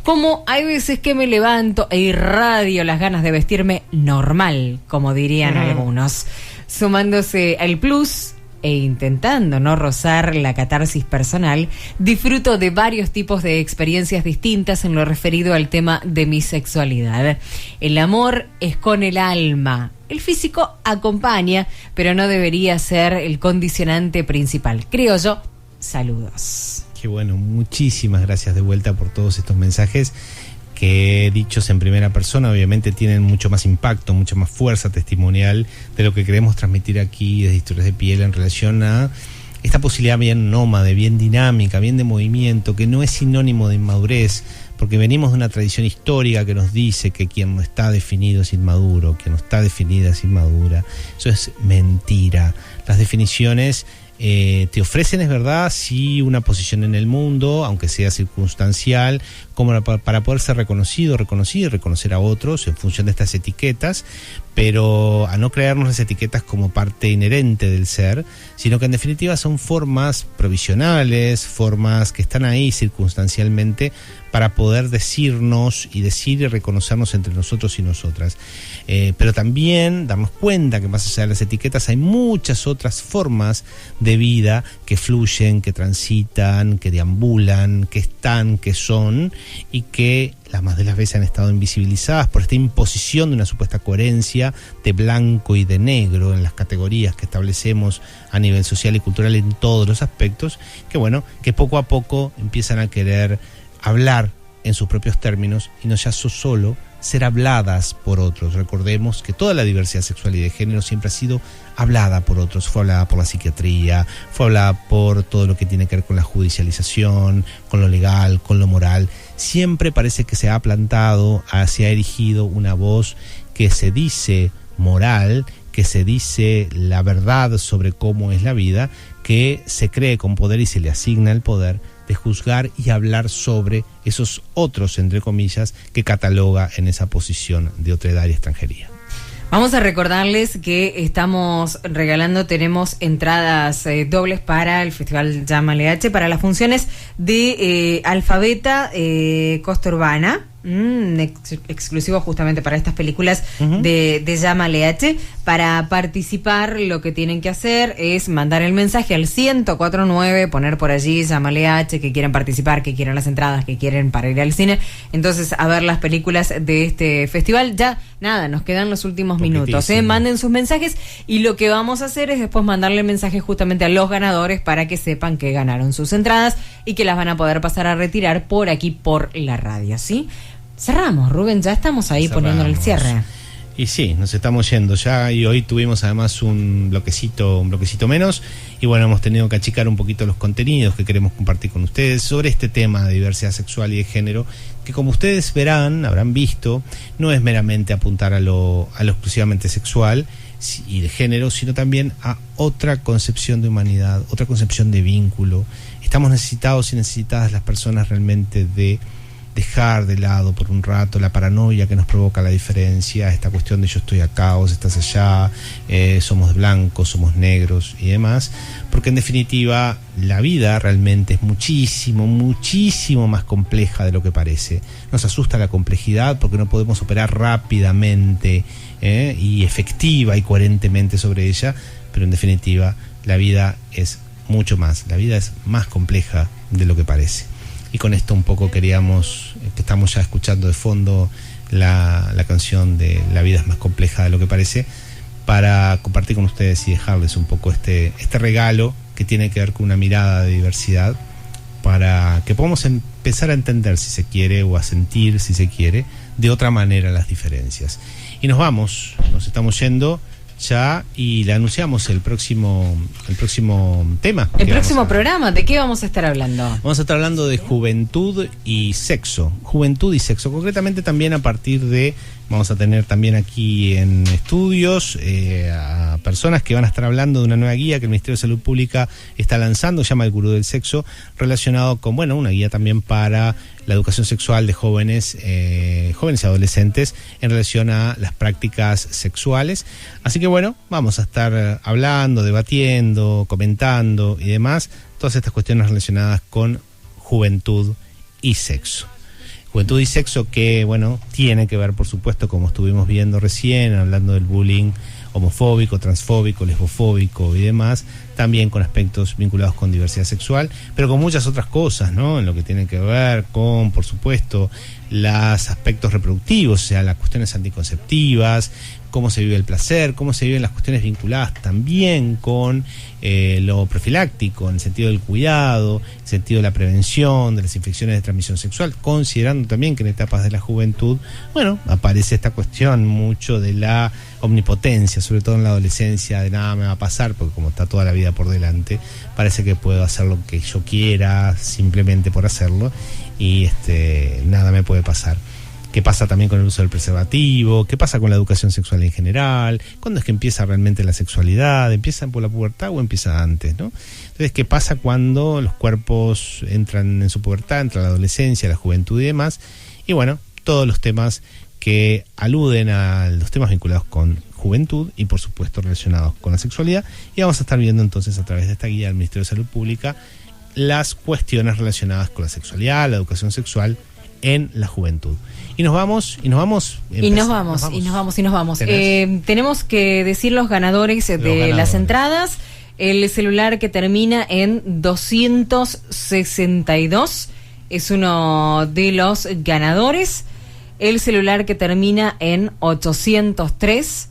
Como hay veces que me levanto e irradio las ganas de vestirme normal, como dirían algunos, sumándose al plus e intentando no rozar la catarsis personal, disfruto de varios tipos de experiencias distintas en lo referido al tema de mi sexualidad. El amor es con el alma. El físico acompaña, pero no debería ser el condicionante principal, creo yo. Saludos. Qué bueno, muchísimas gracias de vuelta por todos estos mensajes que, dichos en primera persona, obviamente tienen mucho más impacto, mucha más fuerza testimonial de lo que queremos transmitir aquí desde Historias de Piel en relación a esta posibilidad bien nómade, bien dinámica, bien de movimiento, que no es sinónimo de inmadurez, porque venimos de una tradición histórica que nos dice que quien no está definido es inmaduro, quien no está definida es inmadura. Eso es mentira. Las definiciones te ofrecen, es verdad, sí, una posición en el mundo, aunque sea circunstancial, como para poder ser reconocido y reconocer a otros en función de estas etiquetas, pero a no creernos las etiquetas como parte inherente del ser, sino que en definitiva son formas provisionales, formas que están ahí circunstancialmente para poder decirnos y decir y reconocernos entre nosotros y nosotras. Pero también darnos cuenta que más allá de las etiquetas hay muchas otras formas de vida que fluyen, que transitan, que deambulan, que están, que son, y que las más de las veces han estado invisibilizadas por esta imposición de una supuesta coherencia de blanco y de negro en las categorías que establecemos a nivel social y cultural en todos los aspectos, que bueno, que poco a poco empiezan a querer hablar en sus propios términos y no ya solo ser habladas por otros. Recordemos que toda la diversidad sexual y de género siempre ha sido hablada por otros, fue hablada por la psiquiatría, fue hablada por todo lo que tiene que ver con la judicialización, con lo legal, con lo moral. Siempre parece que se ha plantado, se ha erigido una voz que se dice moral, que se dice la verdad sobre cómo es la vida, que se cree con poder y se le asigna el poder de juzgar y hablar sobre esos otros, entre comillas, que cataloga en esa posición de otredad y extranjería. Vamos a recordarles que estamos regalando, tenemos entradas dobles para el Festival Llámale H, para las funciones de Alfabeta, Costa Urbana, exclusivo justamente para estas películas de Llámale H. Para participar, lo que tienen que hacer es mandar el mensaje al 1049, poner por allí Llámale H, que quieren participar, que quieren las entradas, que quieren para ir al cine, entonces a ver las películas de este festival. Ya nada, nos quedan los últimos minutos, manden sus mensajes, y lo que vamos a hacer es después mandarle mensaje justamente a los ganadores para que sepan que ganaron sus entradas y que las van a poder pasar a retirar por aquí, por la radio, ¿sí? Cerramos, Rubén, ya estamos ahí poniendo el cierre. Y sí, nos estamos yendo ya, y hoy tuvimos además un bloquecito menos, y bueno, hemos tenido que achicar un poquito los contenidos que queremos compartir con ustedes sobre este tema de diversidad sexual y de género, que como ustedes habrán visto, no es meramente apuntar a lo exclusivamente sexual y de género, sino también a otra concepción de humanidad, otra concepción de vínculo. Estamos necesitados y necesitadas las personas realmente de dejar de lado por un rato la paranoia que nos provoca la diferencia, esta cuestión de yo estoy acá, vos estás allá, somos blancos, somos negros y demás, porque en definitiva la vida realmente es muchísimo, muchísimo más compleja de lo que parece. Nos asusta la complejidad porque no podemos operar rápidamente y efectiva y coherentemente sobre ella, pero en definitiva la vida es mucho más, la vida es más compleja de lo que parece. Y con esto un poco queríamos, que estamos ya escuchando de fondo la canción de La vida es más compleja de lo que parece, para compartir con ustedes y dejarles un poco este regalo que tiene que ver con una mirada de diversidad, para que podamos empezar a entender, si se quiere, o a sentir, si se quiere, de otra manera las diferencias. Y nos estamos yendo ya, y le anunciamos el próximo tema. El próximo programa, ¿de qué vamos a estar hablando? Vamos a estar hablando de juventud y sexo. Juventud y sexo. Concretamente también a partir de, vamos a tener también aquí en estudios a personas que van a estar hablando de una nueva guía que el Ministerio de Salud Pública está lanzando, se llama El Gurú del Sexo, relacionado con, una guía también para la educación sexual de jóvenes y adolescentes en relación a las prácticas sexuales. Así que vamos a estar hablando, debatiendo, comentando y demás, todas estas cuestiones relacionadas con juventud y sexo. Juventud y sexo que, tiene que ver, por supuesto, como estuvimos viendo recién, hablando del bullying homofóbico, transfóbico, lesbofóbico y demás, también con aspectos vinculados con diversidad sexual, pero con muchas otras cosas, ¿no? En lo que tiene que ver con, por supuesto, los aspectos reproductivos, o sea, las cuestiones anticonceptivas, cómo se vive el placer, cómo se viven las cuestiones vinculadas también con lo profiláctico, en el sentido del cuidado, en el sentido de la prevención de las infecciones de transmisión sexual, considerando también que en etapas de la juventud, aparece esta cuestión mucho de la omnipotencia, sobre todo en la adolescencia, de nada me va a pasar, porque como está toda la vida por delante, parece que puedo hacer lo que yo quiera simplemente por hacerlo, y nada me puede pasar. ¿Qué pasa también con el uso del preservativo? ¿Qué pasa con la educación sexual en general? ¿Cuándo es que empieza realmente la sexualidad? ¿Empieza por la pubertad o empieza antes, no? Entonces, ¿qué pasa cuando los cuerpos entran en su pubertad, entra la adolescencia, la juventud y demás? Y todos los temas que aluden a los temas vinculados con juventud y, por supuesto, relacionados con la sexualidad. Y vamos a estar viendo entonces, a través de esta guía del Ministerio de Salud Pública, las cuestiones relacionadas con la sexualidad, la educación sexual en la juventud. Y nos vamos. Tenemos que decir los ganadores de las entradas. El celular que termina en 262 es uno de los ganadores. El celular que termina en 803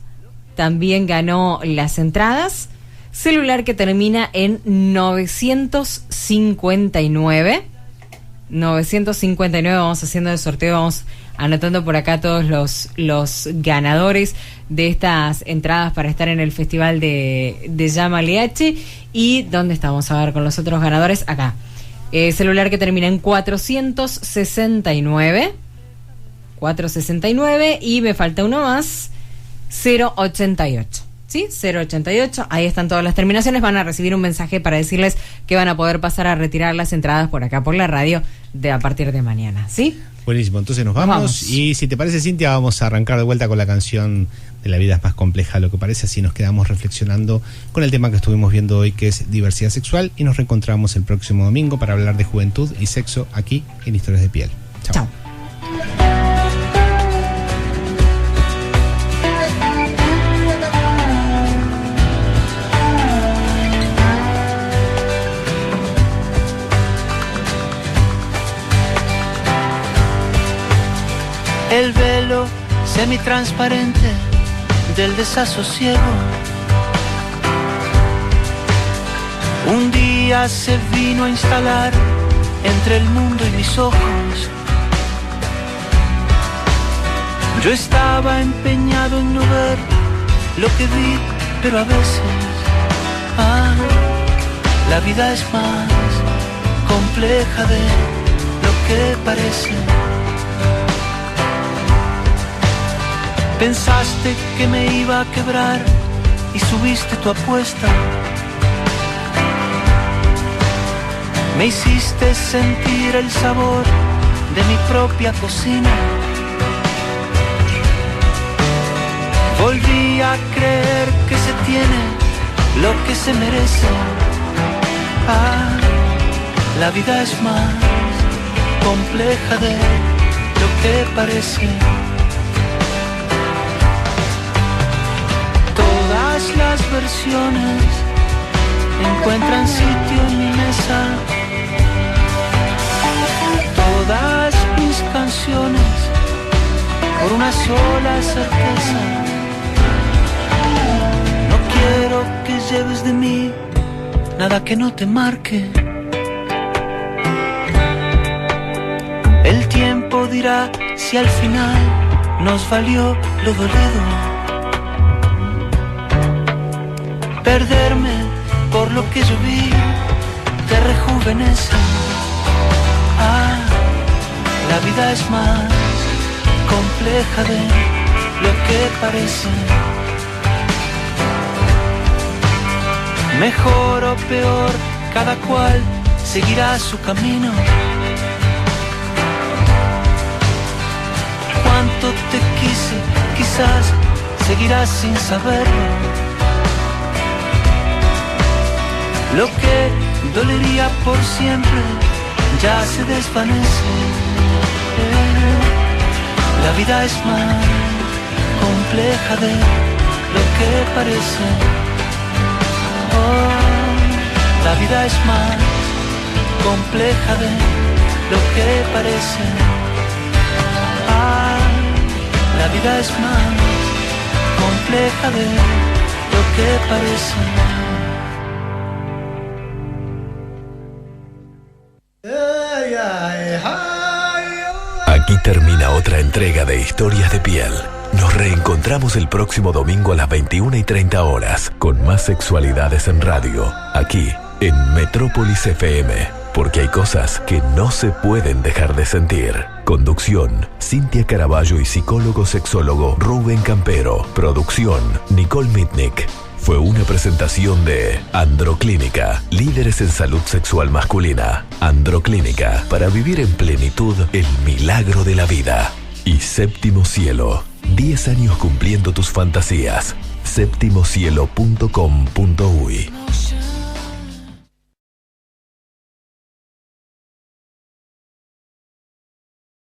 también ganó las entradas. Celular que termina en 959. 959, vamos haciendo el sorteo, vamos anotando por acá todos los ganadores de estas entradas para estar en el festival de Llámale H. ¿Y dónde estamos? A ver, con los otros ganadores, acá. Celular que termina en 469. 469, y me falta uno más, 088. ¿Sí? 088, ahí están todas las terminaciones. Van a recibir un mensaje para decirles que van a poder pasar a retirar las entradas por acá, por la radio, a partir de mañana, ¿sí? Buenísimo, entonces nos vamos. Y si te parece, Cintia, vamos a arrancar de vuelta con la canción de La vida es más compleja de lo que parece. Así nos quedamos reflexionando con el tema que estuvimos viendo hoy, que es diversidad sexual, y nos reencontramos el próximo domingo para hablar de juventud y sexo aquí en Historias de Piel. Chao. El velo semitransparente del desasosiego un día se vino a instalar entre el mundo y mis ojos. Yo estaba empeñado en no ver lo que vi, pero a veces la vida es más compleja de lo que parece. Pensaste que me iba a quebrar y subiste tu apuesta. Me hiciste sentir el sabor de mi propia cocina. Volví a creer que se tiene lo que se merece. Ah, la vida es más compleja de lo que parece. Todas las versiones encuentran sitio en mi mesa. Todas mis canciones por una sola certeza. No quiero que lleves de mí nada que no te marque. El tiempo dirá si al final nos valió lo dolido. Perderme por lo que yo vi te rejuvenece. Ah, la vida es más compleja de lo que parece. Mejor o peor, cada cual seguirá su camino. Cuánto te quise, quizás seguirás sin saberlo. Lo que dolería por siempre ya se desvanece. La vida es más compleja de lo que parece. Oh, la vida es más compleja de lo que parece. Ah, la vida es más compleja de lo que parece. Aquí termina otra entrega de Historias de Piel. Nos reencontramos el próximo domingo a las 21:30 horas con más sexualidades en radio, aquí en Metrópolis FM, porque hay cosas que no se pueden dejar de sentir. Conducción, Cintia Caraballo y psicólogo sexólogo Rubén Campero. Producción, Nicole Mitnick. Fue una presentación de Androclínica, líderes en salud sexual masculina. Androclínica, para vivir en plenitud el milagro de la vida. Y Séptimo Cielo, 10 años cumpliendo tus fantasías. Septimocielo.com.uy